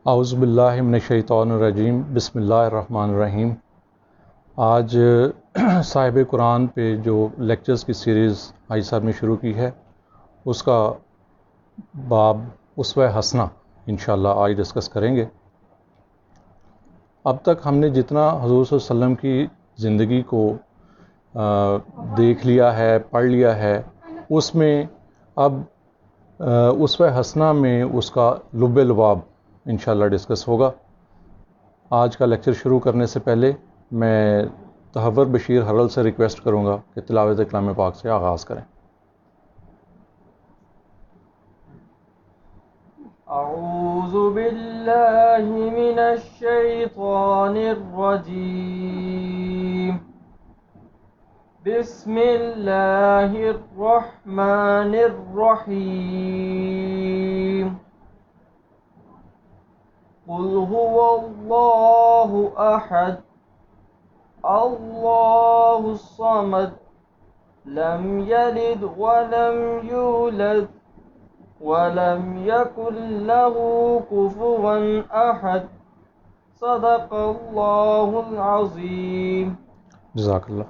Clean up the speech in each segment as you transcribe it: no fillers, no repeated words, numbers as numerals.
اعوذ باللہ من الشیطان الرجیم، بسم اللہ الرحمن الرحیم۔ آج صاحب قرآن پہ جو لیکچرز کی سیریز حاجی صاحب نے شروع کی ہے، اس کا باب اسوہ حسنہ انشاءاللہ آج ڈسکس کریں گے۔ اب تک ہم نے جتنا حضور صلی اللہ علیہ وسلم کی زندگی کو دیکھ لیا ہے، پڑھ لیا ہے، اس میں اب اسوہ حسنہ میں اس کا لب لباب انشاءاللہ ڈسکس ہوگا۔ آج کا لیکچر شروع کرنے سے پہلے میں تحور بشیر ہرل سے ریکویسٹ کروں گا کہ تلاوت کلام پاک سے آغاز کریں۔ اعوذ باللہ من الشیطان الرجیم، بسم اللہ الرحمن الرحیم۔ قل هو اللہ احد اللہ الصمد لم یلد ولم یولد ولم یکن له کفوا احد، صدق اللہ العظیم۔ جزاک اللہ۔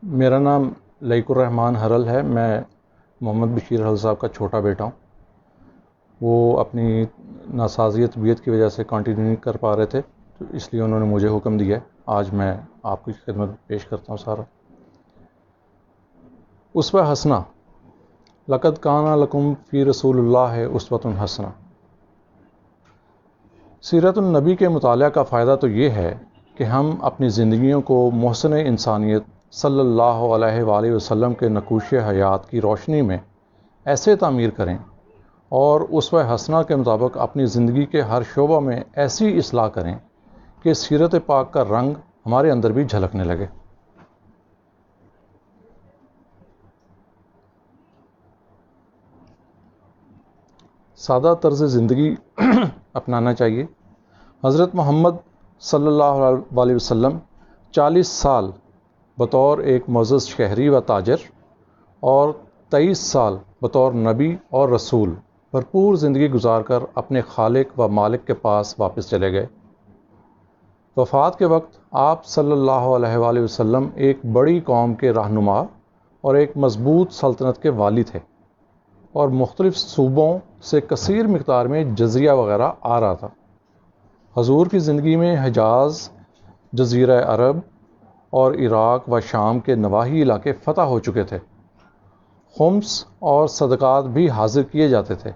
میرا نام لئیک الرحمن ہرل ہے، میں محمد بشیر ہرل صاحب کا چھوٹا بیٹا ہوں۔ وہ اپنی ناسازی طبیعت کی وجہ سے کنٹینیو نہیں کر پا رہے تھے، تو اس لیے انہوں نے مجھے حکم دیا ہے آج میں آپ کی خدمت پیش کرتا ہوں سارا۔ اسوہ حسنہ، لقد کان لکم فی رسول اللہ اسوۃ حسنہ۔ سیرت النبی کے مطالعہ کا فائدہ تو یہ ہے کہ ہم اپنی زندگیوں کو محسن انسانیت صلی اللہ علیہ وآلہ وسلم کے نقوش حیات کی روشنی میں ایسے تعمیر کریں اور اسوہ حسنہ کے مطابق اپنی زندگی کے ہر شعبہ میں ایسی اصلاح کریں کہ سیرت پاک کا رنگ ہمارے اندر بھی جھلکنے لگے۔ سادہ طرز زندگی اپنانا چاہیے۔ حضرت محمد صلی اللہ علیہ وسلم 40 سال بطور ایک معزز شہری و تاجر اور 23 سال بطور نبی اور رسول بھرپور زندگی گزار کر اپنے خالق و مالک کے پاس واپس چلے گئے۔ وفات کے وقت آپ صلی اللہ علیہ وآلہ وسلم ایک بڑی قوم کے رہنما اور ایک مضبوط سلطنت کے والی تھے، اور مختلف صوبوں سے کثیر مقدار میں جزیہ وغیرہ آ رہا تھا۔ حضور کی زندگی میں حجاز، جزیرہ عرب اور عراق و شام کے نواحی علاقے فتح ہو چکے تھے۔ خمس اور صدقات بھی حاضر کیے جاتے تھے،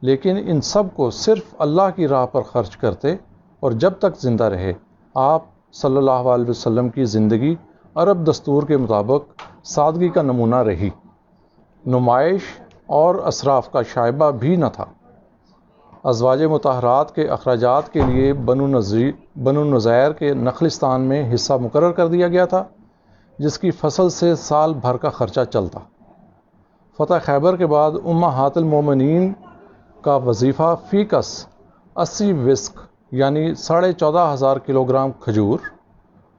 لیکن ان سب کو صرف اللہ کی راہ پر خرچ کرتے، اور جب تک زندہ رہے آپ صلی اللہ علیہ وسلم کی زندگی عرب دستور کے مطابق سادگی کا نمونہ رہی۔ نمائش اور اسراف کا شائبہ بھی نہ تھا۔ ازواج مطہرات کے اخراجات کے لیے بنو نذیر کے نخلستان میں حصہ مقرر کر دیا گیا تھا، جس کی فصل سے سال بھر کا خرچہ چلتا۔ فتح خیبر کے بعد امہات المومنین کا وظیفہ فی کس 80 وسق یعنی 14,500 کلوگرام کھجور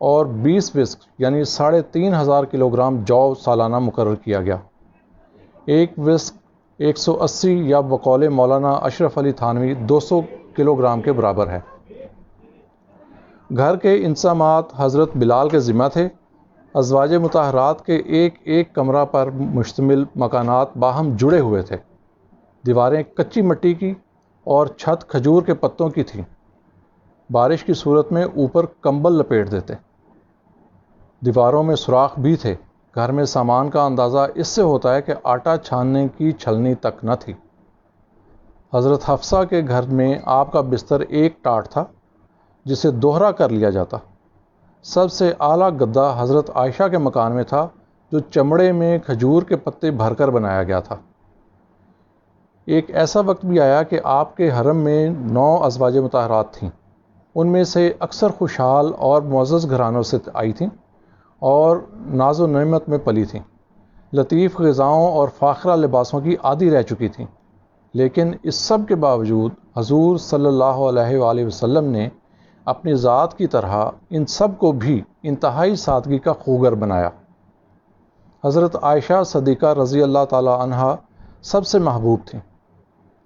اور 20 وسق یعنی 3,500 کلوگرام جو سالانہ مقرر کیا گیا۔ ایک وسق 180 یا بقول مولانا اشرف علی تھانوی 200 کلوگرام کے برابر ہے۔ گھر کے انتظامات حضرت بلال کے ذمہ تھے۔ ازواج مطہرات کے ایک ایک کمرہ پر مشتمل مکانات باہم جڑے ہوئے تھے۔ دیواریں کچی مٹی کی اور چھت کھجور کے پتوں کی تھیں۔ بارش کی صورت میں اوپر کمبل لپیٹ دیتے۔ دیواروں میں سوراخ بھی تھے۔ گھر میں سامان کا اندازہ اس سے ہوتا ہے کہ آٹا چھاننے کی چھلنی تک نہ تھی۔ حضرت حفصہ کے گھر میں آپ کا بستر ایک ٹاٹ تھا جسے دوہرا کر لیا جاتا۔ سب سے اعلیٰ گدا حضرت عائشہ کے مکان میں تھا، جو چمڑے میں کھجور کے پتے بھر کر بنایا گیا تھا۔ ایک ایسا وقت بھی آیا کہ آپ کے حرم میں 9 ازواج مطہرات تھیں۔ ان میں سے اکثر خوشحال اور معزز گھرانوں سے آئی تھیں اور ناز و نعمت میں پلی تھیں، لطیف غذاؤں اور فاخرہ لباسوں کی عادی رہ چکی تھیں۔ لیکن اس سب کے باوجود حضور صلی اللہ علیہ وآلہ وسلم نے اپنی ذات کی طرح ان سب کو بھی انتہائی سادگی کا خوگر بنایا۔ حضرت عائشہ صدیقہ رضی اللہ تعالی عنہا سب سے محبوب تھیں،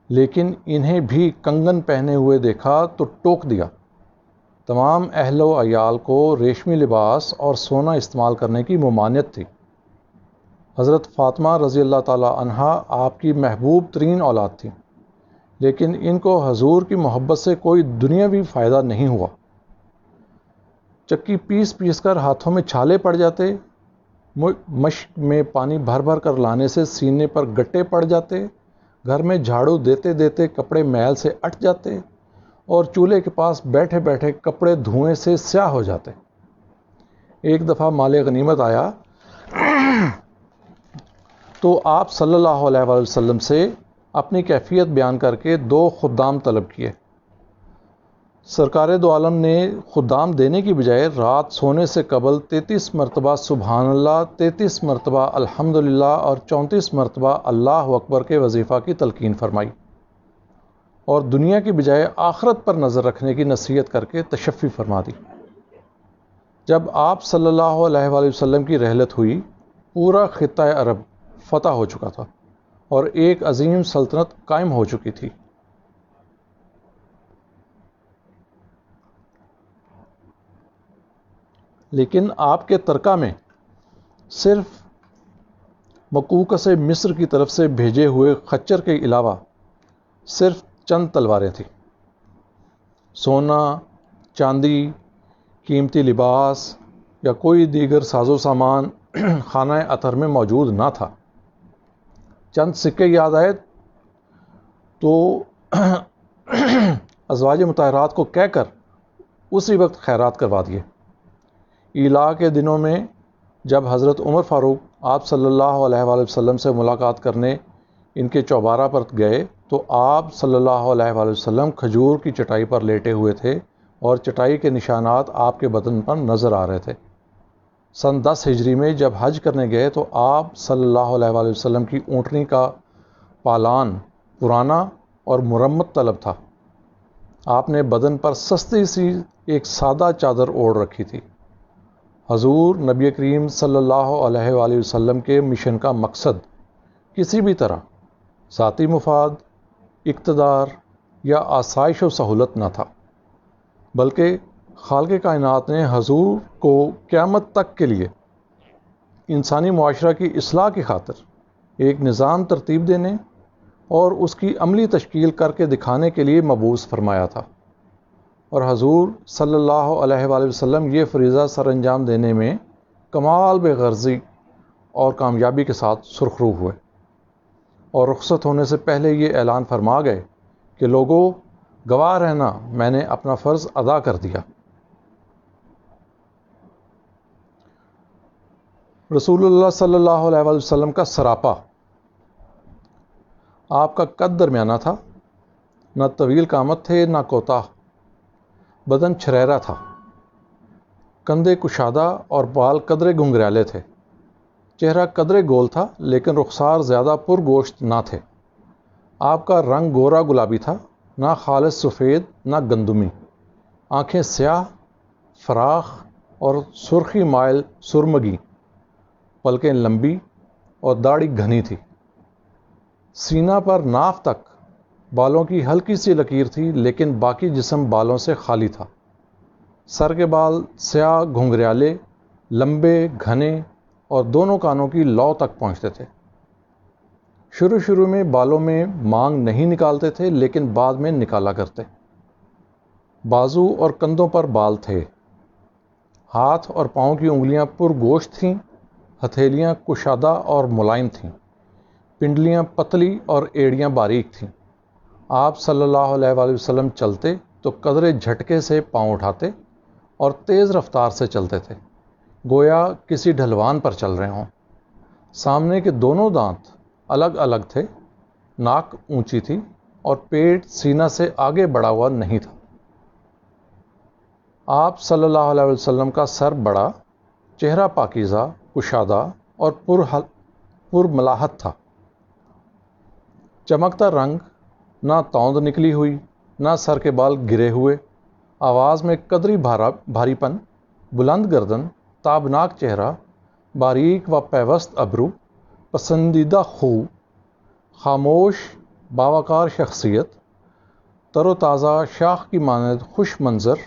لیکن انہیں بھی کنگن پہنے ہوئے دیکھا تو ٹوک دیا۔ تمام اہل و عیال کو ریشمی لباس اور سونا استعمال کرنے کی ممانعت تھی۔ حضرت فاطمہ رضی اللہ تعالی عنہا آپ کی محبوب ترین اولاد تھیں، لیکن ان کو حضور کی محبت سے کوئی دنیاوی فائدہ نہیں ہوا۔ چکی پیس پیس کر ہاتھوں میں چھالے پڑ جاتے، مشک میں پانی بھر بھر کر لانے سے سینے پر گٹے پڑ جاتے، گھر میں جھاڑو دیتے دیتے کپڑے میل سے اٹھ جاتے، اور چولہے کے پاس بیٹھے بیٹھے کپڑے دھوئیں سے سیاہ ہو جاتے۔ ایک دفعہ مال غنیمت آیا تو آپ صلی اللہ علیہ وآلہ وسلم سے اپنی کیفیت بیان کر کے 2 خدام طلب کیے۔ سرکار دو عالم نے خدام دینے کی بجائے رات سونے سے قبل 33 مرتبہ سبحان اللہ، 33 مرتبہ الحمدللہ اور 34 مرتبہ اللہ اکبر کے وظیفہ کی تلقین فرمائی، اور دنیا کی بجائے آخرت پر نظر رکھنے کی نصیحت کر کے تشفی فرما دی۔ جب آپ صلی اللہ علیہ وآلہ وسلم کی رحلت ہوئی، پورا خطہ عرب فتح ہو چکا تھا اور ایک عظیم سلطنت قائم ہو چکی تھی۔ لیکن آپ کے ترکہ میں صرف مقوقس مصر کی طرف سے بھیجے ہوئے خچر کے علاوہ صرف چند تلواریں تھیں۔ سونا، چاندی، قیمتی لباس یا کوئی دیگر ساز و سامان خانہ عطر میں موجود نہ تھا۔ چند سکے یاد آئے تو ازواج مطہرات کو کہہ کر اسی وقت خیرات کروا دیے۔ ایلا کے دنوں میں جب حضرت عمر فاروق آپ صلی اللہ علیہ وآلہ وسلم سے ملاقات کرنے ان کے چوبارہ پر گئے تو آپ صلی اللہ علیہ وآلہ وسلم کھجور کی چٹائی پر لیٹے ہوئے تھے اور چٹائی کے نشانات آپ کے بدن پر نظر آ رہے تھے۔ سن 10 ہجری میں جب حج کرنے گئے تو آپ صلی اللہ علیہ وآلہ وسلم کی اونٹنی کا پالان پرانا اور مرمت طلب تھا۔ آپ نے بدن پر سستی سی ایک سادہ چادر اوڑھ رکھی تھی۔ حضور نبی کریم صلی اللہ علیہ وآلہ وسلم کے مشن کا مقصد کسی بھی طرح ذاتی مفاد، اقتدار یا آسائش و سہولت نہ تھا، بلکہ خالق کائنات نے حضور کو قیامت تک کے لیے انسانی معاشرہ کی اصلاح کی خاطر ایک نظام ترتیب دینے اور اس کی عملی تشکیل کر کے دکھانے کے لیے مبعوث فرمایا تھا، اور حضور صلی اللہ علیہ وآلہ وسلم یہ فریضہ سر انجام دینے میں کمال بے غرضی اور کامیابی کے ساتھ سرخرو ہوئے، اور رخصت ہونے سے پہلے یہ اعلان فرما گئے کہ لوگوں گواہ رہنا، میں نے اپنا فرض ادا کر دیا۔ رسول اللہ صلی اللہ علیہ وآلہ وسلم کا سراپا، آپ کا قد درمیانہ تھا، نہ طویل قامت تھے نہ کوتاہ، بدن چھریرا تھا، کندھے کشادہ اور بال قدرے گھنگریالے تھے، چہرہ قدرے گول تھا لیکن رخسار زیادہ پرگوشت نہ تھے۔ آپ کا رنگ گورا گلابی تھا، نہ خالص سفید نہ گندمی، آنکھیں سیاہ، فراخ اور سرخی مائل سرمگی، پلکیں لمبی اور داڑھی گھنی تھی۔ سینہ پر ناف تک بالوں کی ہلکی سی لکیر تھی، لیکن باقی جسم بالوں سے خالی تھا۔ سر کے بال سیاہ گھنگریالے، لمبے، گھنے اور دونوں کانوں کی لو تک پہنچتے تھے۔ شروع میں بالوں میں مانگ نہیں نکالتے تھے، لیکن بعد میں نکالا کرتے۔ بازو اور کندھوں پر بال تھے۔ ہاتھ اور پاؤں کی انگلیاں پرگوشت تھیں، ہتھیلیاں کشادہ اور ملائم تھیں، پنڈلیاں پتلی اور ایڑیاں باریک تھیں۔ آپ صلی اللہ علیہ وآلہ وسلم چلتے تو قدرے جھٹکے سے پاؤں اٹھاتے اور تیز رفتار سے چلتے تھے، گویا کسی ڈھلوان پر چل رہے ہوں۔ سامنے کے دونوں دانت الگ الگ تھے، ناک اونچی تھی اور پیٹ سینہ سے آگے بڑھا ہوا نہیں تھا۔ آپ صلی اللہ علیہ وسلم کا سر بڑا، چہرہ پاکیزہ، کشادہ اور پرملاحت تھا۔ چمکتا رنگ، نہ توند نکلی ہوئی نہ سر کے بال گرے ہوئے، آواز میں قدری بھاری پن، بلند گردن، تابناک چہرہ، باریک و پیوست ابرو، پسندیدہ خو، خاموش باوقار شخصیت، تر و تازہ شاخ کی مانند خوش منظر،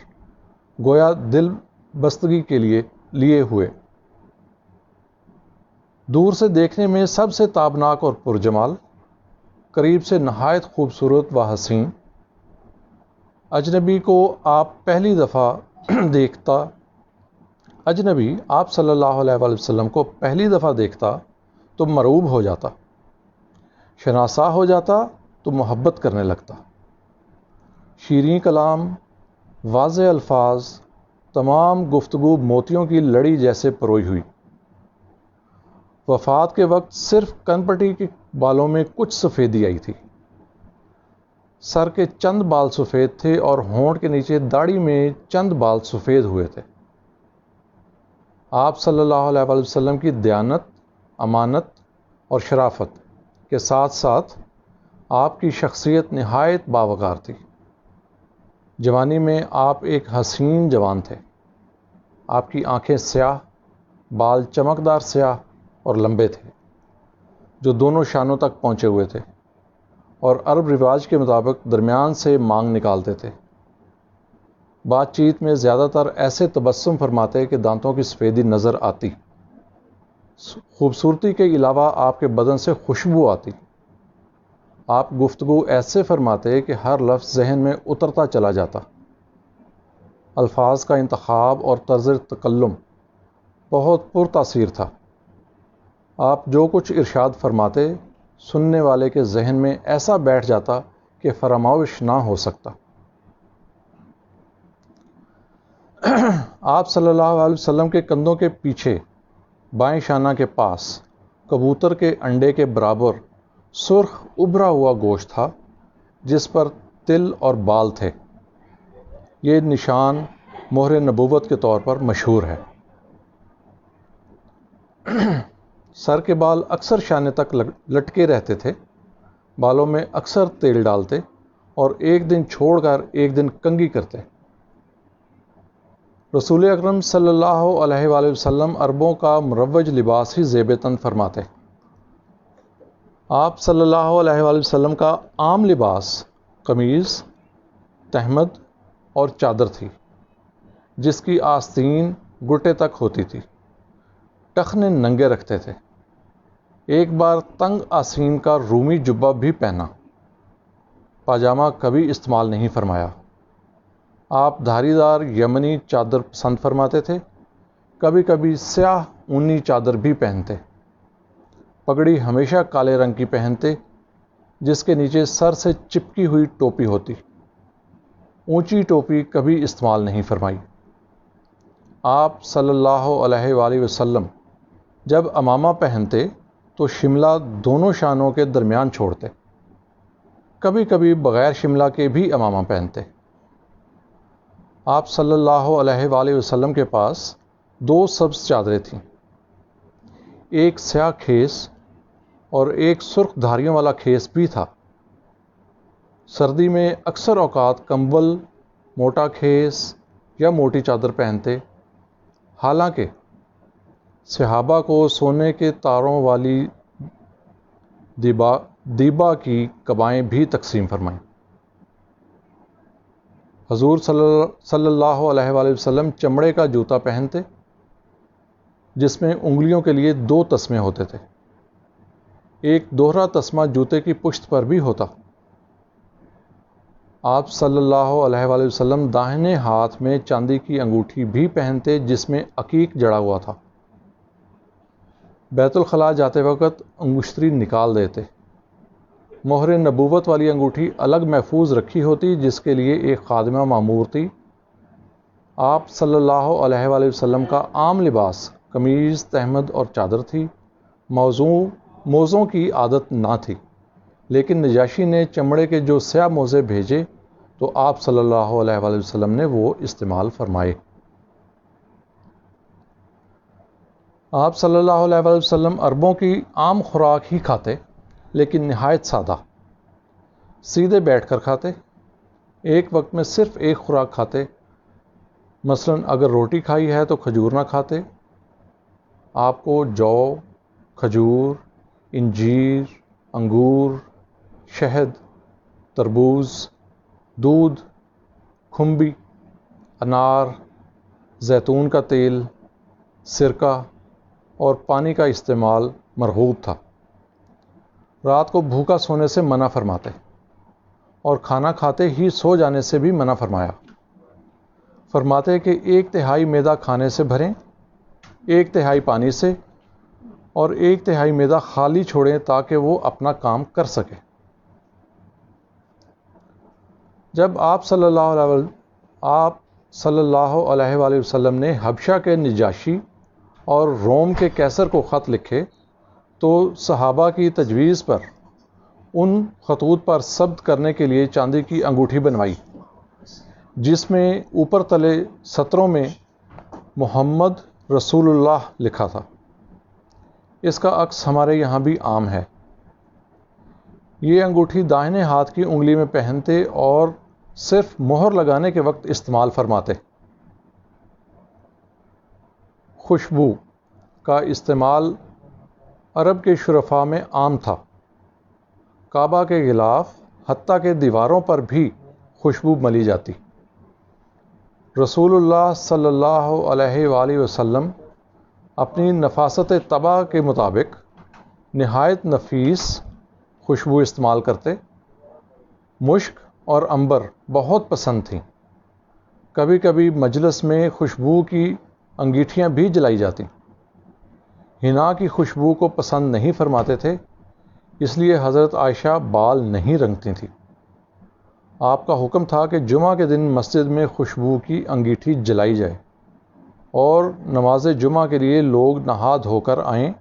گویا دل بستگی کے لیے ہوئے، دور سے دیکھنے میں سب سے تابناک اور پرجمال، قریب سے نہایت خوبصورت و حسین۔ اجنبی آپ صلی اللہ علیہ وآلہ وسلم کو پہلی دفعہ دیکھتا تو مرعوب ہو جاتا، شناسا ہو جاتا تو محبت کرنے لگتا۔ شیریں کلام، واضح الفاظ، تمام گفتگو موتیوں کی لڑی جیسے پروئی ہوئی۔ وفات کے وقت صرف کنپٹی کے بالوں میں کچھ سفیدی آئی تھی، سر کے چند بال سفید تھے اور ہونٹ کے نیچے داڑھی میں چند بال سفید ہوئے تھے۔ آپ صلی اللہ علیہ وآلہ وسلم کی دیانت، امانت اور شرافت کے ساتھ ساتھ آپ کی شخصیت نہایت باوقار تھی۔ جوانی میں آپ ایک حسین جوان تھے۔ آپ کی آنکھیں سیاہ، بال چمکدار سیاہ اور لمبے تھے جو دونوں شانوں تک پہنچے ہوئے تھے، اور عرب رواج کے مطابق درمیان سے مانگ نکالتے تھے۔ بات چیت میں زیادہ تر ایسے تبسم فرماتے کہ دانتوں کی سفیدی نظر آتی۔ خوبصورتی کے علاوہ آپ کے بدن سے خوشبو آتی۔ آپ گفتگو ایسے فرماتے کہ ہر لفظ ذہن میں اترتا چلا جاتا۔ الفاظ کا انتخاب اور طرز تکلم بہت پرتاثیر تھا۔ آپ جو کچھ ارشاد فرماتے، سننے والے کے ذہن میں ایسا بیٹھ جاتا کہ فراموش نہ ہو سکتا۔ آپ صلی اللہ علیہ وسلم کے کندھوں کے پیچھے بائیں شانہ کے پاس کبوتر کے انڈے کے برابر سرخ ابھرا ہوا گوشت تھا جس پر تل اور بال تھے۔ یہ نشان مہر نبوت کے طور پر مشہور ہے۔ سر کے بال اکثر شانے تک لٹکے رہتے تھے، بالوں میں اکثر تیل ڈالتے اور ایک دن چھوڑ کر ایک دن کنگھی کرتے۔ رسول اکرم صلی اللہ علیہ وآلہ وسلم عربوں کا مروج لباس ہی زیب تن فرماتے۔ آپ صلی اللہ علیہ وآلہ وسلم کا عام لباس قمیض، تہمد اور چادر تھی جس کی آستین گھٹنے تک ہوتی تھی۔ ٹخنے ننگے رکھتے تھے۔ ایک بار تنگ آستین کا رومی جبہ بھی پہنا۔ پاجامہ کبھی استعمال نہیں فرمایا۔ آپ دھاری دار یمنی چادر پسند فرماتے تھے، کبھی کبھی سیاہ اونی چادر بھی پہنتے۔ پگڑی ہمیشہ کالے رنگ کی پہنتے جس کے نیچے سر سے چپکی ہوئی ٹوپی ہوتی۔ اونچی ٹوپی کبھی استعمال نہیں فرمائی۔ آپ صلی اللہ علیہ وآلہ وسلم جب عمامہ پہنتے تو شملہ دونوں شانوں کے درمیان چھوڑتے، کبھی کبھی بغیر شملہ کے بھی عمامہ پہنتے۔ آپ صلی اللہ علیہ وآلہ وسلم کے پاس دو سبز چادریں تھیں، ایک سیاہ خیس اور ایک سرخ دھاریوں والا خیس بھی تھا۔ سردی میں اکثر اوقات کمبل، موٹا خیس یا موٹی چادر پہنتے، حالانکہ صحابہ کو سونے کے تاروں والی دیبا کی قبائیں بھی تقسیم فرمائیں۔ حضور صلی اللہ علیہ وآلہ وسلم چمڑے کا جوتا پہنتے جس میں انگلیوں کے لیے دو تسمے ہوتے تھے، ایک دوہرا تسمہ جوتے کی پشت پر بھی ہوتا۔ آپ صلی اللہ علیہ وآلہ وسلم داہنے ہاتھ میں چاندی کی انگوٹھی بھی پہنتے جس میں عقیق جڑا ہوا تھا۔ بیت الخلاء جاتے وقت انگشتری نکال دیتے۔ مہر نبوت والی انگوٹھی الگ محفوظ رکھی ہوتی جس کے لیے ایک خادمہ مامور تھی۔ آپ صلی اللہ علیہ وآلہ وسلم کا عام لباس قمیض، تہمد اور چادر تھی۔ موزوں کی عادت نہ تھی، لیکن نجاشی نے چمڑے کے جو سیاہ موزے بھیجے تو آپ صلی اللہ علیہ وآلہ وسلم نے وہ استعمال فرمائے۔ آپ صلی اللہ علیہ وآلہ وسلم عربوں کی عام خوراک ہی کھاتے، لیکن نہایت سادہ، سیدھے بیٹھ کر کھاتے۔ ایک وقت میں صرف ایک خوراک کھاتے، مثلا اگر روٹی کھائی ہے تو کھجور نہ کھاتے۔ آپ کو جو، کھجور، انجیر، انگور، شہد، تربوز، دودھ، کھمبی، انار، زیتون کا تیل، سرکہ اور پانی کا استعمال مرغوب تھا۔ رات کو بھوکا سونے سے منع فرماتے اور کھانا کھاتے ہی سو جانے سے بھی منع فرمایا۔ فرماتے کہ 1/3 معدہ کھانے سے بھریں، 1/3 پانی سے اور 1/3 معدہ خالی چھوڑیں تاکہ وہ اپنا کام کر سکے۔ جب آپ صلی اللہ علیہ وآلہ وسلم نے حبشہ کے نجاشی اور روم کے قیصر کو خط لکھے تو صحابہ کی تجویز پر ان خطوط پر ثبت کرنے کے لیے چاندی کی انگوٹھی بنوائی، جس میں اوپر تلے سطروں میں محمد رسول اللہ لکھا تھا۔ اس کا عکس ہمارے یہاں بھی عام ہے۔ یہ انگوٹھی داہنے ہاتھ کی انگلی میں پہنتے اور صرف مہر لگانے کے وقت استعمال فرماتے۔ خوشبو کا استعمال عرب کے شرفاء میں عام تھا۔ کعبہ کے غلاف حتیٰ کہ دیواروں پر بھی خوشبو ملی جاتی۔ رسول اللہ صلی اللہ علیہ وآلہ وسلم اپنی نفاست طبع کے مطابق نہایت نفیس خوشبو استعمال کرتے۔ مشک اور عنبر بہت پسند تھیں۔ کبھی کبھی مجلس میں خوشبو کی انگیٹھیاں بھی جلائی جاتی۔ حنا کی خوشبو کو پسند نہیں فرماتے تھے، اس لیے حضرت عائشہ بال نہیں رنگتی تھیں۔ آپ کا حکم تھا کہ جمعہ کے دن مسجد میں خوشبو کی انگیٹھی جلائی جائے اور نماز جمعہ کے لیے لوگ نہا دھو کر آئیں۔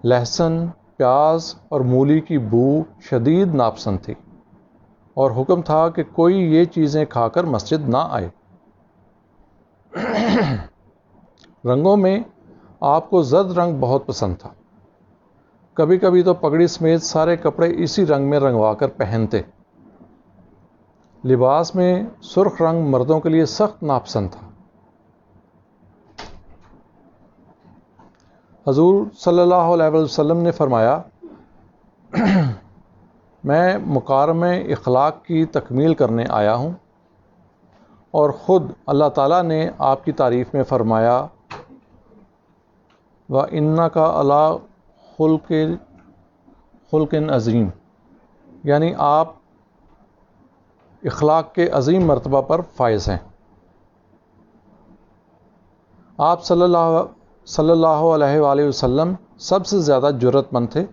لہسن، پیاز اور مولی کی بو شدید ناپسند تھی اور حکم تھا کہ کوئی یہ چیزیں کھا کر مسجد نہ آئے۔ رنگوں میں آپ کو زرد رنگ بہت پسند تھا۔ کبھی کبھی تو پگڑی سمیت سارے کپڑے اسی رنگ میں رنگوا کر پہنتے۔ لباس میں سرخ رنگ مردوں کے لیے سخت ناپسند تھا۔ حضور صلی اللہ علیہ وسلم نے فرمایا، میں مکارم اخلاق کی تکمیل کرنے آیا ہوں، اور خود اللہ تعالیٰ نے آپ کی تعریف میں فرمایا، وَإِنَّكَ عَلَىٰ خُلْقٍ عَظِيمٍ، یعنی آپ اخلاق کے عظیم مرتبہ پر فائز ہیں۔ آپ صلی اللہ علیہ وآلہ وسلم سب سے زیادہ جرأت مند تھے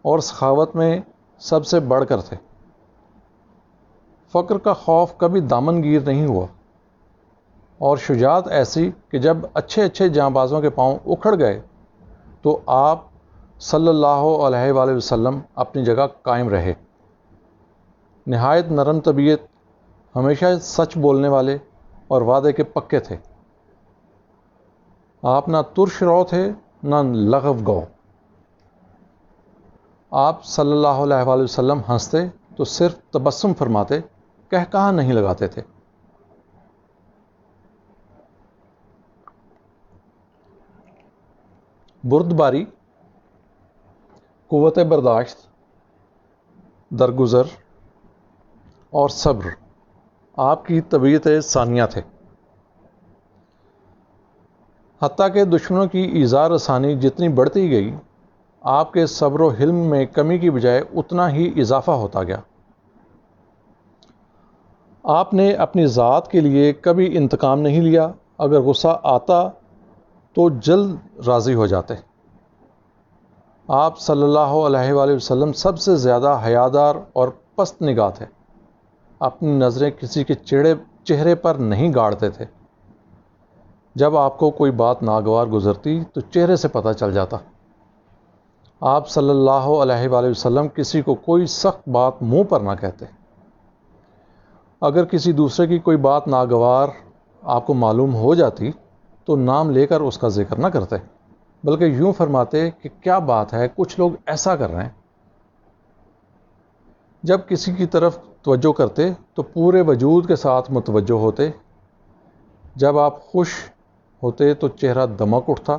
اور سخاوت میں سب سے بڑھ کر تھے۔ فقر کا خوف کبھی دامن گیر نہیں ہوا، اور شجاعت ایسی کہ جب اچھے جاں بازوں کے پاؤں اکھڑ گئے تو آپ صلی اللہ علیہ وآلہ وسلم اپنی جگہ قائم رہے۔ نہایت نرم طبیعت، ہمیشہ سچ بولنے والے اور وعدے کے پکے تھے۔ آپ نہ ترش رو تھے نہ لغو گو۔ آپ صلی اللہ علیہ وآلہ وسلم ہنستے تو صرف تبسم فرماتے، کہا نہیں لگاتے تھے۔ بردباری، قوت برداشت، درگزر اور صبر آپ کی طبیعت ثانیہ تھے۔ حتیٰ کہ دشمنوں کی ایذا رسانی جتنی بڑھتی گئی، آپ کے صبر و حلم میں کمی کی بجائے اتنا ہی اضافہ ہوتا گیا۔ آپ نے اپنی ذات کے لیے کبھی انتقام نہیں لیا، اگر غصہ آتا تو جلد راضی ہو جاتے۔ آپ صلی اللہ علیہ وآلہ وسلم سب سے زیادہ حیادار اور پست نگاہ تھے۔ اپنی نظریں کسی کے چہرے پر نہیں گاڑتے تھے۔ جب آپ کو کوئی بات ناگوار گزرتی تو چہرے سے پتہ چل جاتا۔ آپ صلی اللہ علیہ وآلہ وسلم کسی کو کوئی سخت بات منہ پر نہ کہتے۔ اگر کسی دوسرے کی کوئی بات ناگوار آپ کو معلوم ہو جاتی تو نام لے کر اس کا ذکر نہ کرتے، بلکہ یوں فرماتے کہ کیا بات ہے، کچھ لوگ ایسا کر رہے ہیں۔ جب کسی کی طرف توجہ کرتے تو پورے وجود کے ساتھ متوجہ ہوتے۔ جب آپ خوش ہوتے تو چہرہ دمک اٹھتا،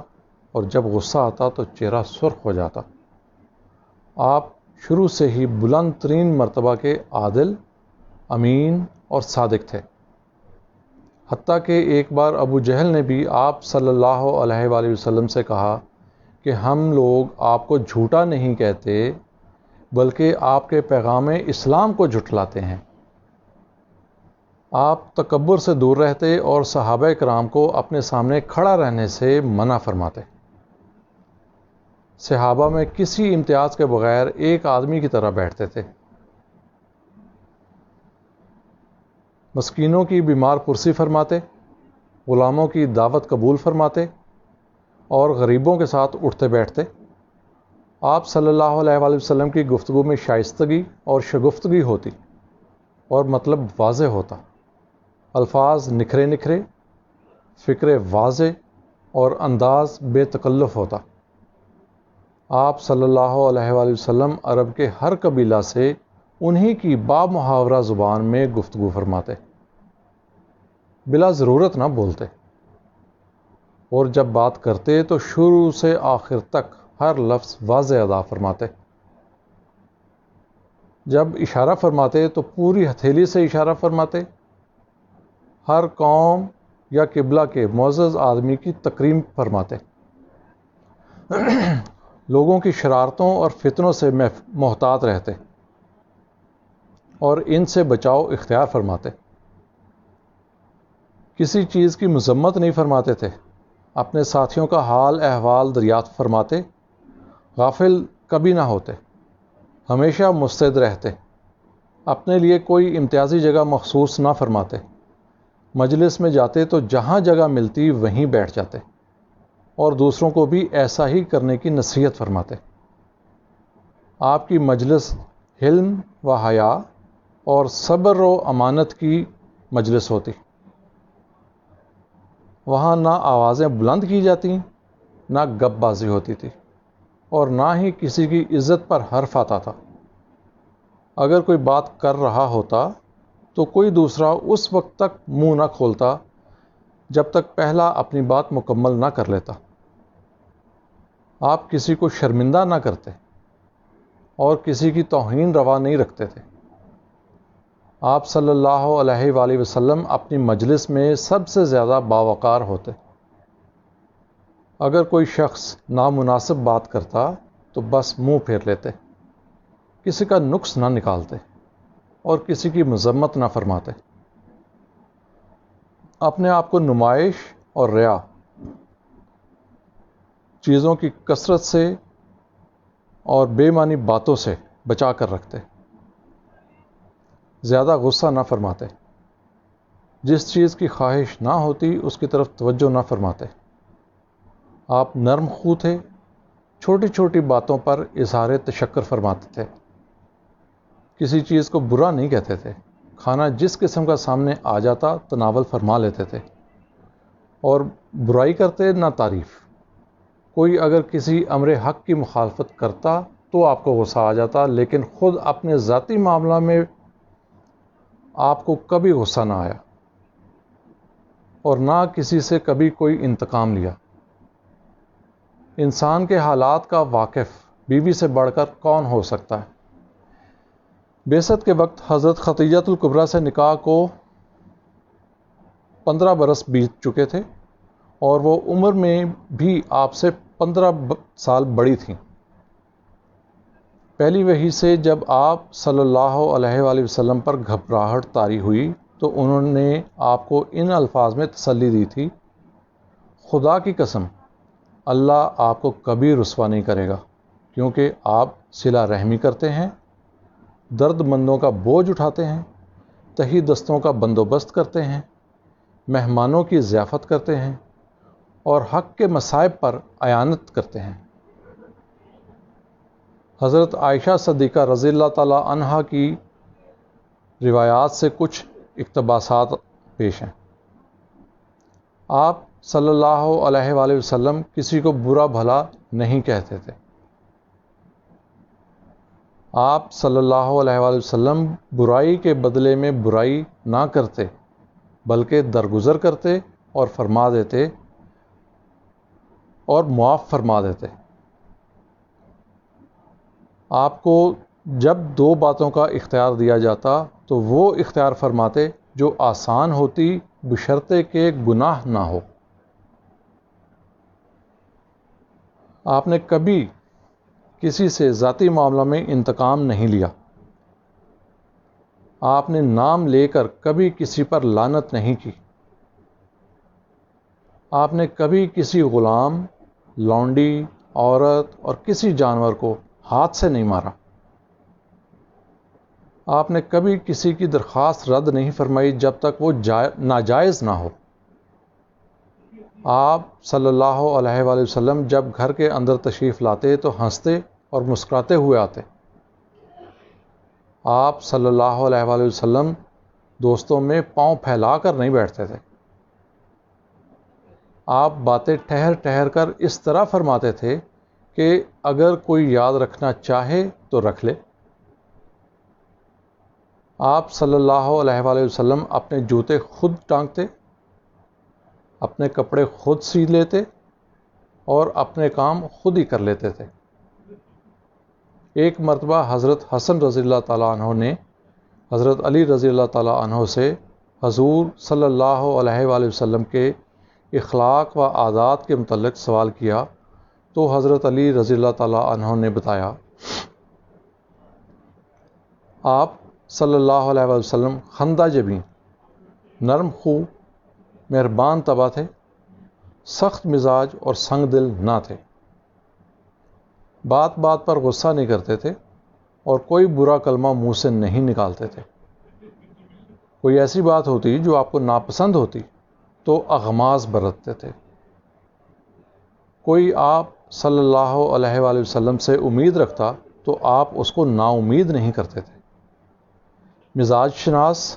اور جب غصہ آتا تو چہرہ سرخ ہو جاتا۔ آپ شروع سے ہی بلند ترین مرتبہ کے عادل، امین اور صادق تھے، حتیٰ کہ ایک بار ابو جہل نے بھی آپ صلی اللہ علیہ وآلہ وسلم سے کہا کہ ہم لوگ آپ کو جھوٹا نہیں کہتے بلکہ آپ کے پیغام اسلام کو جھٹلاتے ہیں۔ آپ تکبر سے دور رہتے اور صحابہ کرام کو اپنے سامنے کھڑا رہنے سے منع فرماتے۔ صحابہ میں کسی امتیاز کے بغیر ایک آدمی کی طرح بیٹھتے تھے۔ مسکینوں کی بیمار پرسی فرماتے، غلاموں کی دعوت قبول فرماتے اور غریبوں کے ساتھ اٹھتے بیٹھتے۔ آپ صلی اللہ علیہ وآلہ وسلم کی گفتگو میں شائستگی اور شگفتگی ہوتی اور مطلب واضح ہوتا، الفاظ نکھرے نکھرے، فکر واضح اور انداز بے تکلف ہوتا۔ آپ صلی اللہ علیہ وآلہ وسلم عرب کے ہر قبیلہ سے انہی کی با محاورہ زبان میں گفتگو فرماتے، بلا ضرورت نہ بولتے، اور جب بات کرتے تو شروع سے آخر تک ہر لفظ واضح ادا فرماتے۔ جب اشارہ فرماتے تو پوری ہتھیلی سے اشارہ فرماتے۔ ہر قوم یا قبلہ کے معزز آدمی کی تکریم فرماتے۔ لوگوں کی شرارتوں اور فتنوں سے محتاط رہتے اور ان سے بچاؤ اختیار فرماتے۔ کسی چیز کی مذمت نہیں فرماتے تھے، اپنے ساتھیوں کا حال احوال دریافت فرماتے، غافل کبھی نہ ہوتے، ہمیشہ مستعد رہتے، اپنے لیے کوئی امتیازی جگہ مخصوص نہ فرماتے، مجلس میں جاتے تو جہاں جگہ ملتی وہیں بیٹھ جاتے اور دوسروں کو بھی ایسا ہی کرنے کی نصیحت فرماتے۔ آپ کی مجلس حلم و حیا اور صبر و امانت کی مجلس ہوتی۔ وہاں نہ آوازیں بلند کی جاتی، نہ گپ بازی ہوتی تھی، اور نہ ہی کسی کی عزت پر حرف آتا تھا۔ اگر کوئی بات کر رہا ہوتا تو کوئی دوسرا اس وقت تک منہ نہ کھولتا جب تک پہلا اپنی بات مکمل نہ کر لیتا۔ آپ کسی کو شرمندہ نہ کرتے اور کسی کی توہین روا نہیں رکھتے تھے۔ آپ صلی اللہ علیہ وآلہ وسلم اپنی مجلس میں سب سے زیادہ باوقار ہوتے۔ اگر کوئی شخص نامناسب بات کرتا تو بس منہ پھیر لیتے، کسی کا نقص نہ نکالتے اور کسی کی مذمت نہ فرماتے۔ اپنے آپ کو نمائش اور ریا، چیزوں کی کثرت سے اور بے معنی باتوں سے بچا کر رکھتے، زیادہ غصہ نہ فرماتے، جس چیز کی خواہش نہ ہوتی اس کی طرف توجہ نہ فرماتے۔ آپ نرم خو تھے، چھوٹی چھوٹی باتوں پر اظہار تشکر فرماتے تھے، کسی چیز کو برا نہیں کہتے تھے، کھانا جس قسم کا سامنے آ جاتا تناول فرما لیتے تھے، اور برائی کرتے نہ تعریف۔ کوئی اگر کسی امر حق کی مخالفت کرتا تو آپ کو غصہ آ جاتا، لیکن خود اپنے ذاتی معاملہ میں آپ کو کبھی غصہ نہ آیا اور نہ کسی سے کبھی کوئی انتقام لیا۔ انسان کے حالات کا واقف بیوی سے بڑھ کر کون ہو سکتا ہے؟ بعثت کے وقت حضرت خدیجہ الکبریٰ سے نکاح کو 15 برس بیت چکے تھے اور وہ عمر میں بھی آپ سے 15 سال بڑی تھیں۔ پہلی وحی سے جب آپ صلی اللہ علیہ وآلہ وسلم پر گھبراہٹ طاری ہوئی تو انہوں نے آپ کو ان الفاظ میں تسلی دی تھی، خدا کی قسم اللہ آپ کو کبھی رسوا نہیں کرے گا، کیونکہ آپ صلہ رحمی کرتے ہیں، درد مندوں کا بوجھ اٹھاتے ہیں، تہی دستوں کا بندوبست کرتے ہیں، مہمانوں کی ضیافت کرتے ہیں اور حق کے مصائب پر اعانت کرتے ہیں۔ حضرت عائشہ صدیقہ رضی اللہ تعالی عنہا کی روایات سے کچھ اقتباسات پیش ہیں۔ آپ صلی اللہ علیہ وآلہ وسلم کسی کو برا بھلا نہیں کہتے تھے۔ آپ صلی اللہ علیہ وآلہ وسلم برائی کے بدلے میں برائی نہ کرتے بلکہ درگزر کرتے اور فرما دیتے اور معاف فرما دیتے۔ آپ کو جب دو باتوں کا اختیار دیا جاتا تو وہ اختیار فرماتے جو آسان ہوتی بشرطے کہ گناہ نہ ہو۔ آپ نے کبھی کسی سے ذاتی معاملہ میں انتقام نہیں لیا۔ آپ نے نام لے کر کبھی کسی پر لعنت نہیں کی۔ آپ نے کبھی کسی غلام، لونڈی، عورت اور کسی جانور کو ہاتھ سے نہیں مارا۔ آپ نے کبھی کسی کی درخواست رد نہیں فرمائی جب تک وہ ناجائز نہ ہو۔ آپ صلی اللہ علیہ وآلہ وسلم جب گھر کے اندر تشریف لاتے تو ہنستے اور مسکراتے ہوئے آتے۔ آپ صلی اللہ علیہ وآلہ وسلم دوستوں میں پاؤں پھیلا کر نہیں بیٹھتے تھے۔ آپ باتیں ٹھہر ٹھہر کر اس طرح فرماتے تھے کہ اگر کوئی یاد رکھنا چاہے تو رکھ لے۔ آپ صلی اللہ علیہ وآلہ وسلم اپنے جوتے خود ٹانگتے، اپنے کپڑے خود سی لیتے اور اپنے کام خود ہی کر لیتے تھے۔ ایک مرتبہ حضرت حسن رضی اللہ تعالیٰ عنہ نے حضرت علی رضی اللہ تعالیٰ عنہ سے حضور صلی اللہ علیہ وآلہ وسلم کے اخلاق و عادات کے متعلق سوال کیا تو حضرت علی رضی اللہ تعالیٰ عنہ نے بتایا، آپ صلی اللہ علیہ وآلہ وسلم خندہ جبین، نرم خو، مہربان طبع تھے، سخت مزاج اور سنگ دل نہ تھے، بات بات پر غصہ نہیں کرتے تھے اور کوئی برا کلمہ منہ سے نہیں نکالتے تھے۔ کوئی ایسی بات ہوتی جو آپ کو ناپسند ہوتی تو اغماض برتتے تھے۔ کوئی آپ صلی اللہ علیہ وآلہ وسلم سے امید رکھتا تو آپ اس کو نا امید نہیں کرتے تھے۔ مزاج شناس،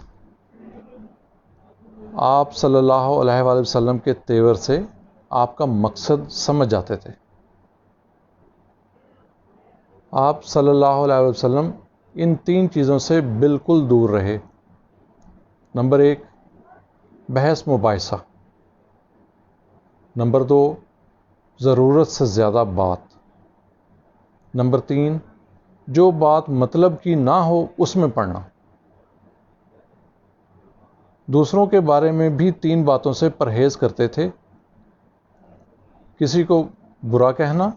آپ صلی اللہ علیہ وآلہ وسلم کے تیور سے آپ کا مقصد سمجھ جاتے تھے۔ آپ صلی اللہ علیہ وسلم ان تین چیزوں سے بالکل دور رہے۔ نمبر 1، بحث مباحثہ۔ نمبر 2، ضرورت سے زیادہ بات۔ نمبر 3، جو بات مطلب کی نہ ہو اس میں پڑنا۔ دوسروں کے بارے میں بھی 3 باتوں سے پرہیز کرتے تھے: کسی کو برا کہنا،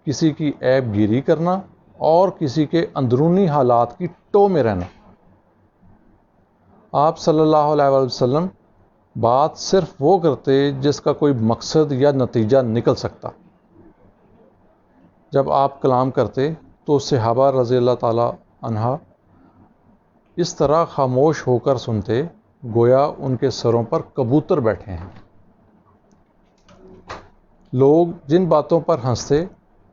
کسی کی عیب گیری کرنا اور کسی کے اندرونی حالات کی ٹو میں رہنا۔ آپ صلی اللہ علیہ وآلہ وسلم بات صرف وہ کرتے جس کا کوئی مقصد یا نتیجہ نکل سکتا۔ جب آپ کلام کرتے تو صحابہ رضی اللہ تعالی عنہ اس طرح خاموش ہو کر سنتے گویا ان کے سروں پر کبوتر بیٹھے ہیں۔ لوگ جن باتوں پر ہنستے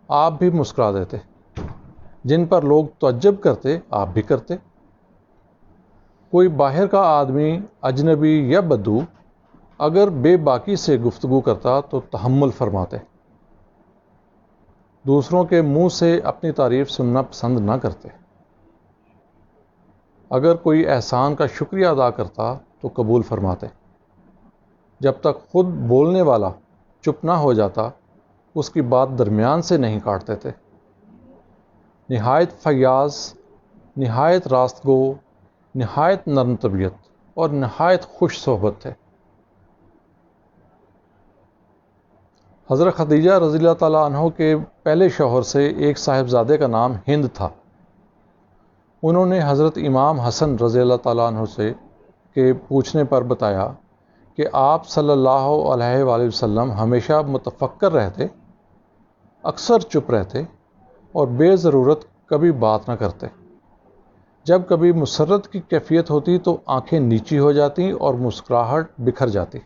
آپ بھی مسکرا دیتے، جن پر لوگ تعجب کرتے آپ بھی کرتے۔ کوئی باہر کا آدمی، اجنبی یا بدو اگر بے باکی سے گفتگو کرتا تو تحمل فرماتے۔ دوسروں کے منہ سے اپنی تعریف سننا پسند نہ کرتے۔ اگر کوئی احسان کا شکریہ ادا کرتا تو قبول فرماتے۔ جب تک خود بولنے والا چپ نہ ہو جاتا اس کی بات درمیان سے نہیں کاٹتے تھے۔ نہایت فیاض، نہایت راست گو، نہایت نرم طبیعت اور نہایت خوش صحبت تھے۔ حضرت خدیجہ رضی اللہ تعالیٰ عنہ کے پہلے شوہر سے ایک صاحبزادے کا نام ہند تھا۔ انہوں نے حضرت امام حسن رضی اللہ تعالیٰ عنہ سے کے پوچھنے پر بتایا کہ آپ صلی اللہ علیہ وآلہ وسلم ہمیشہ متفکر رہتے، اکثر چپ رہتے اور بے ضرورت کبھی بات نہ کرتے۔ جب کبھی مسرت کی کیفیت ہوتی تو آنکھیں نیچی ہو جاتی اور مسکراہٹ بکھر جاتی،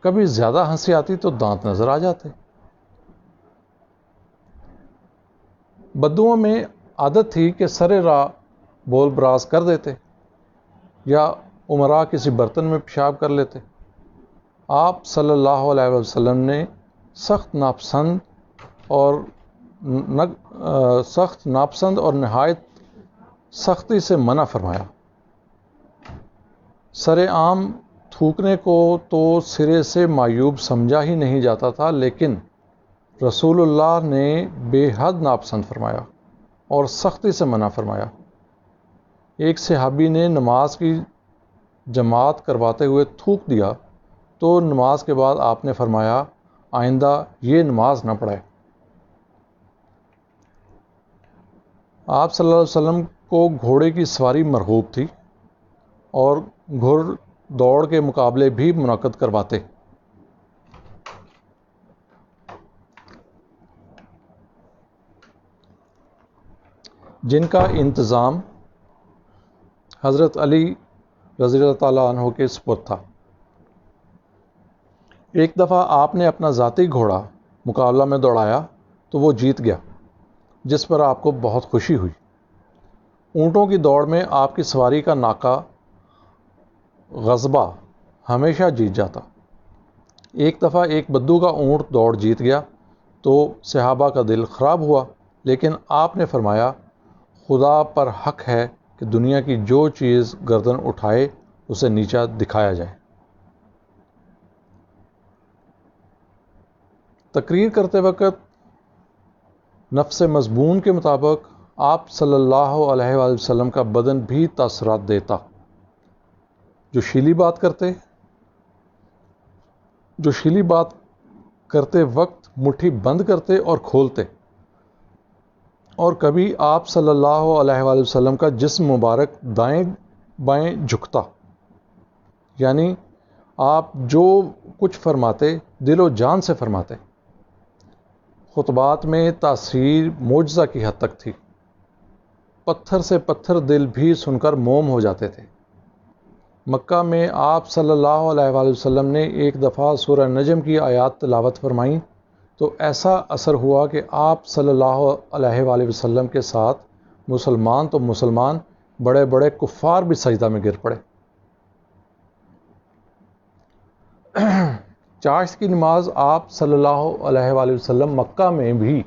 کبھی زیادہ ہنسی آتی تو دانت نظر آ جاتے۔ بدوؤں میں عادت تھی کہ سرے راہ بول براز کر دیتے یا امراء کسی برتن میں پیشاب کر لیتے۔ آپ صلی اللہ علیہ وسلم نے سخت ناپسند اور نہایت سختی سے منع فرمایا۔ سر عام تھوکنے کو تو سرے سے معیوب سمجھا ہی نہیں جاتا تھا، لیکن رسول اللہ نے بے حد ناپسند فرمایا۔ اور سختی سے منع فرمایا۔ ایک صحابی نے نماز کی جماعت کرواتے ہوئے تھوک دیا تو نماز کے بعد آپ نے فرمایا آئندہ یہ نماز نہ پڑھائے۔ آپ صلی اللہ علیہ وسلم کو گھوڑے کی سواری مرغوب تھی اور گھڑ دوڑ کے مقابلے بھی منعقد کرواتے۔ جن کا انتظام حضرت علی رضی اللہ تعالیٰ عنہ کے سپرد تھا۔ ایک دفعہ آپ نے اپنا ذاتی گھوڑا مقابلہ میں دوڑایا تو وہ جیت گیا، جس پر آپ کو بہت خوشی ہوئی۔ اونٹوں کی دوڑ میں آپ کی سواری کا ناکا غضبہ ہمیشہ جیت جاتا۔ ایک دفعہ ایک بدو کا اونٹ دوڑ جیت گیا تو صحابہ کا دل خراب ہوا، لیکن آپ نے فرمایا خدا پر حق ہے کہ دنیا کی جو چیز گردن اٹھائے اسے نیچا دکھایا جائے۔ تقریر کرتے وقت نفس مضمون کے مطابق آپ صلی اللہ علیہ وآلہ وسلم کا بدن بھی تاثرات دیتا۔ جو شیلی بات کرتے وقت مٹھی بند کرتے اور کھولتے، اور کبھی آپ صلی اللہ علیہ وآلہ وسلم کا جسم مبارک دائیں بائیں جھکتا، یعنی آپ جو کچھ فرماتے دل و جان سے فرماتے۔ خطبات میں تاثیر معجزہ کی حد تک تھی، پتھر سے پتھر دل بھی سن کر موم ہو جاتے تھے۔ مکہ میں آپ صلی اللہ علیہ وآلہ وسلم نے ایک دفعہ سورہ نجم کی آیات تلاوت فرمائیں تو ایسا اثر ہوا کہ آپ صلی اللہ علیہ وآلہ وسلم کے ساتھ مسلمان تو مسلمان، بڑے بڑے کفار بھی سجدہ میں گر پڑے۔ چاشت کی نماز آپ صلی اللہ علیہ وآلہ وسلم مکہ میں بھی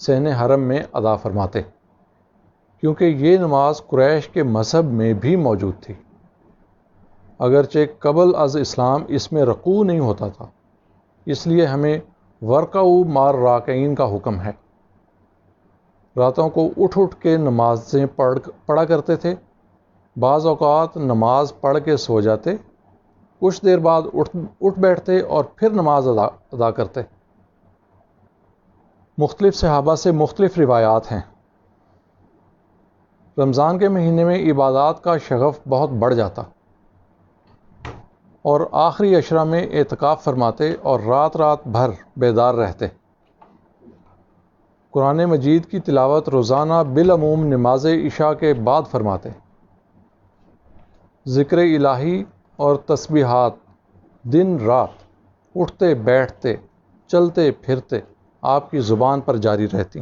صحن حرم میں ادا فرماتے، کیونکہ یہ نماز قریش کے مذہب میں بھی موجود تھی، اگرچہ قبل از اسلام اس میں رکوع نہیں ہوتا تھا، اس لیے ہمیں ورکعوا مع الراکعین کا حکم ہے۔ راتوں کو اٹھ اٹھ کے نمازیں پڑھا کرتے تھے، بعض اوقات نماز پڑھ کے سو جاتے، کچھ دیر بعد اٹھ بیٹھتے اور پھر نماز ادا کرتے۔ مختلف صحابہ سے مختلف روایات ہیں۔ رمضان کے مہینے میں عبادات کا شغف بہت بڑھ جاتا اور آخری عشرہ میں اعتکاف فرماتے اور رات رات بھر بیدار رہتے۔ قرآن مجید کی تلاوت روزانہ بالعموم نماز عشاء کے بعد فرماتے۔ ذکر الہی اور تسبیحات دن رات، اٹھتے بیٹھتے چلتے پھرتے آپ کی زبان پر جاری رہتی۔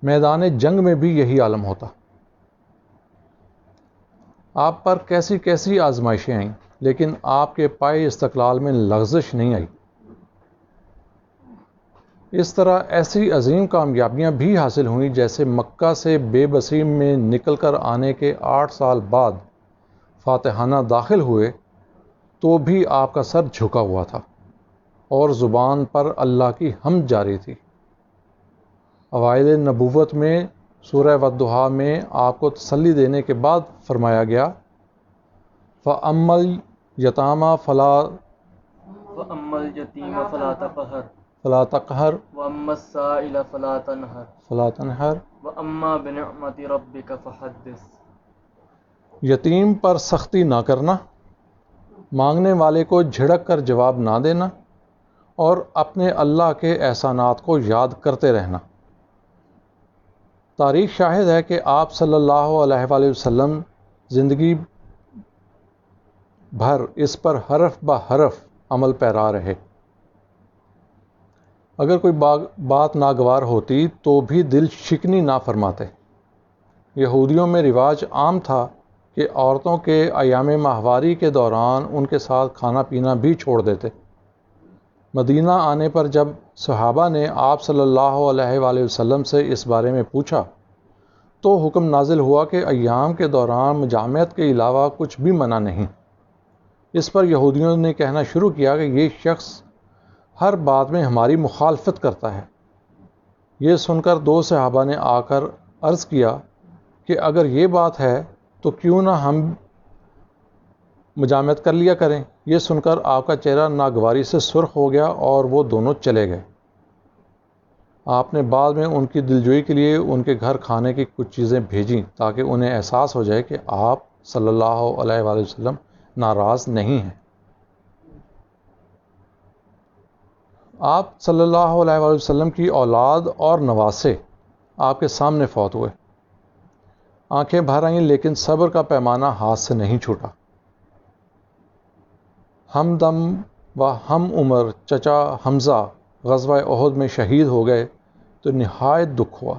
میدان جنگ میں بھی یہی عالم ہوتا۔ آپ پر کیسی کیسی آزمائشیں آئیں، لیکن آپ کے پائے استقلال میں لغزش نہیں آئی۔ اس طرح ایسی عظیم کامیابیاں بھی حاصل ہوئیں جیسے مکہ سے بے بسی میں نکل کر آنے کے 8 سال بعد فاتحانہ داخل ہوئے تو بھی آپ کا سر جھکا ہوا تھا اور زبان پر اللہ کی حمد جاری تھی۔ اوائل نبوت میں سورہ والضحیٰ میں آپ کو تسلی دینے کے بعد فرمایا گیا فَأَمَّا الْيَتَامَى وَأَمَّا الْيَتِيمَ فَلَا تَقْهَرْ وَأَمَّا السَّائِلَ فَلَا تَنْهَرْ وَأَمَّا بِنِعْمَةِ رَبِّكَ فَحَدِّثْ۔ یتیم پر سختی نہ کرنا، مانگنے والے کو جھڑک کر جواب نہ دینا، اور اپنے اللہ کے احسانات کو یاد کرتے رہنا۔ تاریخ شاہد ہے کہ آپ صلی اللہ علیہ وآلہ وسلم زندگی بھر اس پر حرف بہ حرف عمل پیرا رہے۔ اگر کوئی بات ناگوار ہوتی تو بھی دل شکنی نہ فرماتے۔ یہودیوں میں رواج عام تھا کہ عورتوں کے ایام ماہواری کے دوران ان کے ساتھ کھانا پینا بھی چھوڑ دیتے۔ مدینہ آنے پر جب صحابہ نے آپ صلی اللہ علیہ وآلہ وسلم سے اس بارے میں پوچھا تو حکم نازل ہوا کہ ایام کے دوران مجامعت کے علاوہ کچھ بھی منع نہیں۔ اس پر یہودیوں نے کہنا شروع کیا کہ یہ شخص ہر بات میں ہماری مخالفت کرتا ہے۔ یہ سن کر دو صحابہ نے آ کر عرض کیا کہ اگر یہ بات ہے تو کیوں نہ ہم مجامعت کر لیا کریں۔ یہ سن کر آپ کا چہرہ ناگواری سے سرخ ہو گیا اور وہ دونوں چلے گئے۔ آپ نے بعد میں ان کی دلجوئی کے لیے ان کے گھر کھانے کی کچھ چیزیں بھیجیں تاکہ انہیں احساس ہو جائے کہ آپ صلی اللہ علیہ وآلہ وسلم ناراض نہیں ہیں۔ آپ صلی اللہ علیہ وآلہ وسلم کی اولاد اور نواسے آپ کے سامنے فوت ہوئے۔ آنکھیں بھر آئیں لیکن صبر کا پیمانہ ہاتھ سے نہیں چھوٹا۔ ہمدم و ہم عمر چچا حمزہ غزوہ احد میں شہید ہو گئے تو نہایت دکھ ہوا،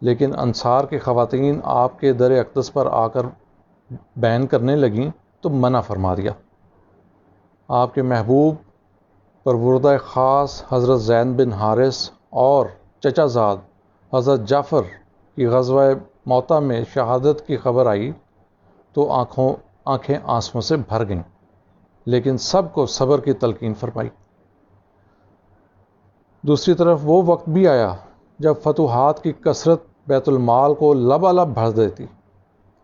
لیکن انصار کی خواتین آپ کے در اقدس پر آ کر بیان کرنے لگیں تو منع فرما دیا۔ آپ کے محبوب پروردہ خاص حضرت زید بن حارث اور چچا زاد حضرت جعفر کی غزوہ موتا میں شہادت کی خبر آئی تو آنکھیں آنسوؤں سے بھر گئیں، لیکن سب کو صبر کی تلقین فرمائی۔ دوسری طرف وہ وقت بھی آیا جب فتوحات کی کثرت بیت المال کو لبالب بھر دیتی،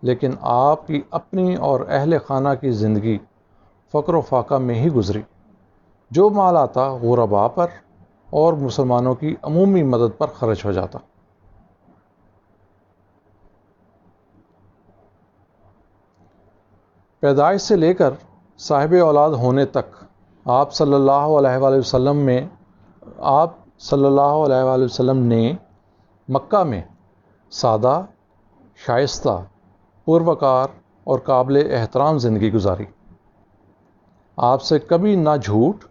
لیکن آپ کی اپنی اور اہل خانہ کی زندگی فقر و فاقہ میں ہی گزری۔ جو مال آتا غرباء پر اور مسلمانوں کی عمومی مدد پر خرچ ہو جاتا۔ پیدائش سے لے کر صاحب اولاد ہونے تک آپ صلی اللہ علیہ وآلہ وسلم نے مکہ میں سادہ، شائستہ، پروکار اور قابل احترام زندگی گزاری۔ آپ سے کبھی نہ جھوٹ،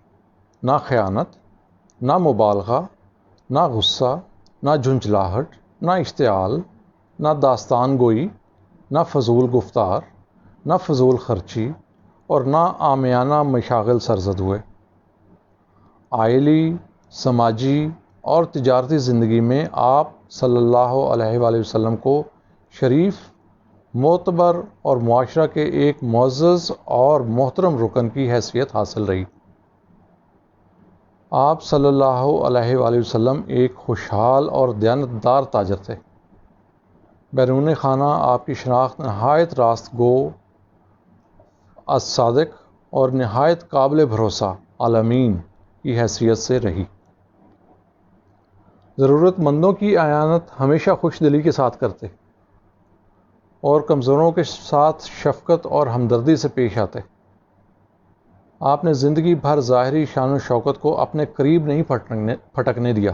نہ خیانت، نہ مبالغہ، نہ غصہ، نہ جھنجھلاہٹ، نہ اشتعال، نہ داستان گوئی، نہ فضول گفتار، نہ فضول خرچی اور نہ عامیانہ مشاغل سرزد ہوئے۔ عائلی، سماجی اور تجارتی زندگی میں آپ صلی اللہ علیہ وآلہ وسلم کو شریف، معتبر اور معاشرہ کے ایک معزز اور محترم رکن کی حیثیت حاصل رہی۔ آپ صلی اللہ علیہ وآلہ وسلم ایک خوشحال اور دیانتدار تاجر تھے۔ بیرون خانہ آپ کی شناخت نہایت راست گو، الصادق اور نہایت قابل بھروسہ الامین کی حیثیت سے رہی۔ ضرورت مندوں کی اعانت ہمیشہ خوش دلی کے ساتھ کرتے اور کمزوروں کے ساتھ شفقت اور ہمدردی سے پیش آتے۔ آپ نے زندگی بھر ظاہری شان و شوکت کو اپنے قریب نہیں پھٹکنے دیا،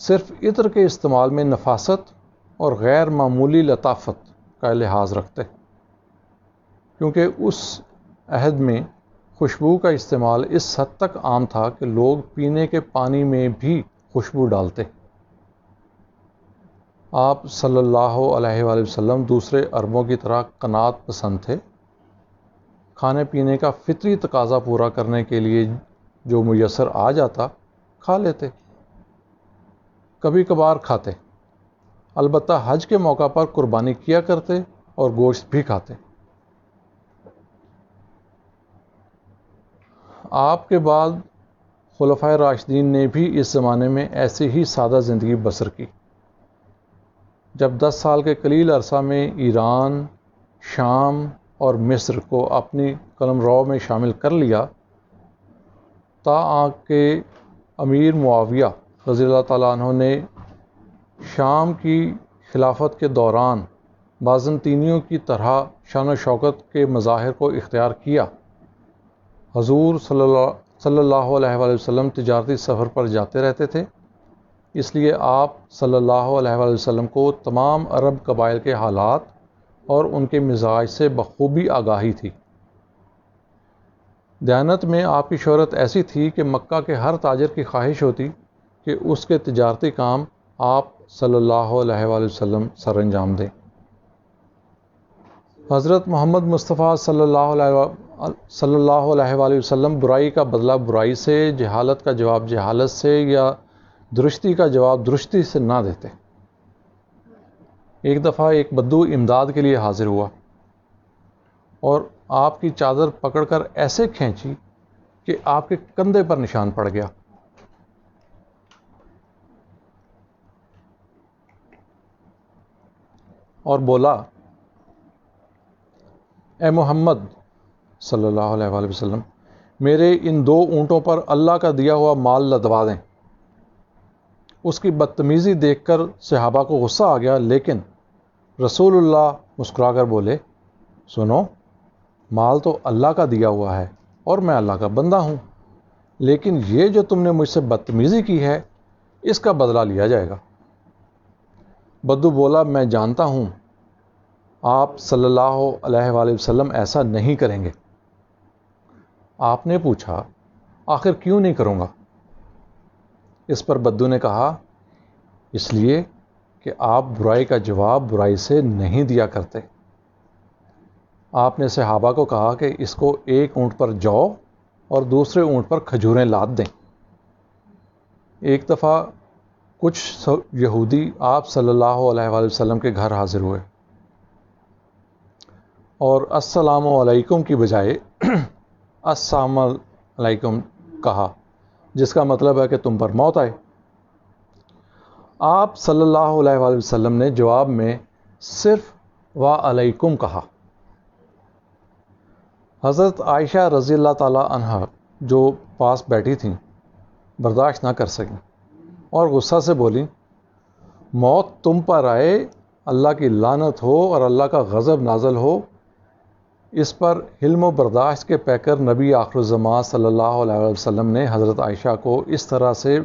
صرف عطر کے استعمال میں نفاست اور غیر معمولی لطافت کا لحاظ رکھتے، کیونکہ اس عہد میں خوشبو کا استعمال اس حد تک عام تھا کہ لوگ پینے کے پانی میں بھی خوشبو ڈالتے۔ آپ صلی اللہ علیہ وآلہ وسلم دوسرے عربوں کی طرح قناعت پسند تھے۔ کھانے پینے کا فطری تقاضا پورا کرنے کے لیے جو میسر آ جاتا کھا لیتے، کبھی کبھار کھاتے، البتہ حج کے موقع پر قربانی کیا کرتے اور گوشت بھی کھاتے۔ آپ کے بعد خلفائے راشدین نے بھی اس زمانے میں ایسی ہی سادہ زندگی بسر کی۔ جب 10 سال کے قلیل عرصہ میں ایران، شام اور مصر کو اپنی قلمرو میں شامل کر لیا، تا کہ امیر معاویہ رضی اللہ تعالیٰ عنہ نے شام کی خلافت کے دوران بازنطینیوں کی طرح شان و شوکت کے مظاہر کو اختیار کیا۔ حضور صلی اللہ علیہ وآلہ وسلم تجارتی سفر پر جاتے رہتے تھے، اس لیے آپ صلی اللہ علیہ وآلہ وسلم کو تمام عرب قبائل کے حالات اور ان کے مزاج سے بخوبی آگاہی تھی۔ دیانت میں آپ کی شہرت ایسی تھی کہ مکہ کے ہر تاجر کی خواہش ہوتی کہ اس کے تجارتی کام آپ صلی اللہ علیہ وآلہ وسلم سر انجام دیں۔ حضرت محمد مصطفیٰ صلی اللہ علیہ وآلہ وسلم برائی کا بدلہ برائی سے، جہالت کا جواب جہالت سے یا درستی کا جواب درستی سے نہ دیتے۔ ایک دفعہ ایک بدو امداد کے لیے حاضر ہوا اور آپ کی چادر پکڑ کر ایسے کھینچی کہ آپ کے کندھے پر نشان پڑ گیا۔ اور بولا، اے محمد صلی اللہ علیہ وآلہ وسلم، میرے ان 2 اونٹوں پر اللہ کا دیا ہوا مال لدوا دیں۔ اس کی بدتمیزی دیکھ کر صحابہ کو غصہ آ گیا، لیکن رسول اللہ مسکرا کر بولے، سنو، مال تو اللہ کا دیا ہوا ہے اور میں اللہ کا بندہ ہوں، لیکن یہ جو تم نے مجھ سے بدتمیزی کی ہے اس کا بدلہ لیا جائے گا۔ بدو بولا، میں جانتا ہوں آپ صلی اللہ علیہ وآلہ وسلم ایسا نہیں کریں گے۔ آپ نے پوچھا، آخر کیوں نہیں کروں گا؟ اس پر بدو نے کہا، اس لیے کہ آپ برائی کا جواب برائی سے نہیں دیا کرتے۔ آپ نے صحابہ کو کہا کہ اس کو ایک اونٹ پر جو اور دوسرے اونٹ پر کھجوریں لاد دیں۔ ایک دفعہ کچھ یہودی آپ صلی اللہ علیہ وآلہ وسلم کے گھر حاضر ہوئے اور السلام علیکم کی بجائے السلام علیکم کہا، جس کا مطلب ہے کہ تم پر موت آئے۔ آپ صلی اللہ علیہ وآلہ وسلم نے جواب میں صرف وعلیکم کہا۔ حضرت عائشہ رضی اللہ تعالی عنہ جو پاس بیٹھی تھیں برداشت نہ کر سکیں اور غصہ سے بولی، موت تم پر آئے، اللہ کی لعنت ہو اور اللہ کا غضب نازل ہو۔ اس پر حلم و برداشت کے پیکر نبی آخر الزمان صلی اللہ علیہ وسلم نے حضرت عائشہ کو اس طرح سے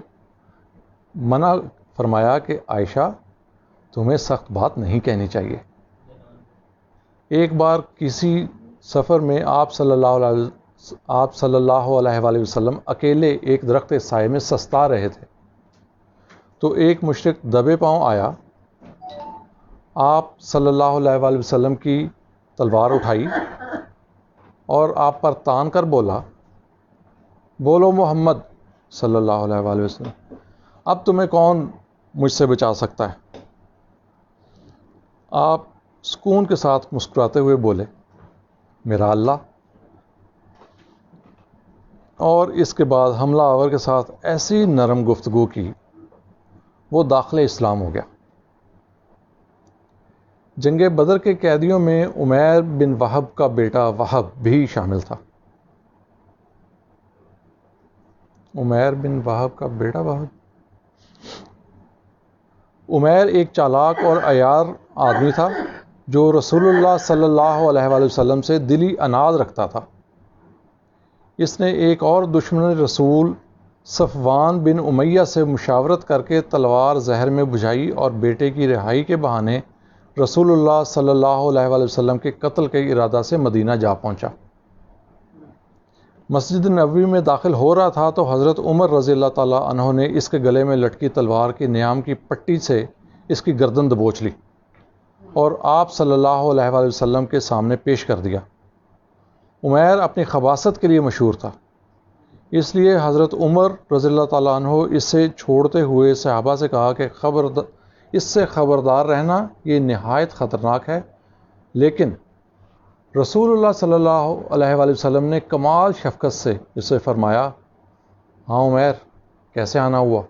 منع فرمایا کہ عائشہ، تمہیں سخت بات نہیں کہنی چاہیے۔ ایک بار کسی سفر میں آپ صلی اللہ علیہ وآلہ وسلم اکیلے ایک درخت سائے میں سستا رہے تھے، تو ایک مشرک دبے پاؤں آیا۔ آپ صلی اللہ علیہ وآلہ وسلم کی تلوار اٹھائی اور آپ پر تان کر بولا، بولو محمد صلی اللہ علیہ وآلہ وسلم، اب تمہیں کون مجھ سے بچا سکتا ہے؟ آپ سکون کے ساتھ مسکراتے ہوئے بولے، میرا اللہ۔ اور اس کے بعد حملہ آور کے ساتھ ایسی نرم گفتگو کی، وہ داخل اسلام ہو گیا۔ جنگ بدر کے قیدیوں میں عمیر بن وہب کا بیٹا وہب بھی شامل تھا۔ عمیر بن وہب کا بیٹا وہب، عمیر ایک چالاک اور عیار آدمی تھا جو رسول اللہ صلی اللہ علیہ وآلہ وسلم سے دلی اناد رکھتا تھا۔ اس نے ایک اور دشمن رسول صفوان بن امیہ سے مشاورت کر کے تلوار زہر میں بجھائی اور بیٹے کی رہائی کے بہانے رسول اللہ صلی اللہ علیہ وآلہ وسلم کے قتل کے ارادہ سے مدینہ جا پہنچا۔ مسجد نبوی میں داخل ہو رہا تھا تو حضرت عمر رضی اللہ تعالیٰ عنہ نے اس کے گلے میں لٹکی تلوار کی نیام کی پٹی سے اس کی گردن دبوچ لی اور آپ صلی اللہ علیہ وآلہ وسلم کے سامنے پیش کر دیا۔ عمیر اپنی خباثت کے لیے مشہور تھا، اس لیے حضرت عمر رضی اللہ تعالیٰ عنہ اس سے چھوڑتے ہوئے صحابہ سے کہا کہ اس سے خبردار رہنا، یہ نہایت خطرناک ہے۔ لیکن رسول اللہ صلی اللہ علیہ وآلہ وسلم نے کمال شفقت سے اسے فرمایا، ہاں عمیر، کیسے آنا ہوا؟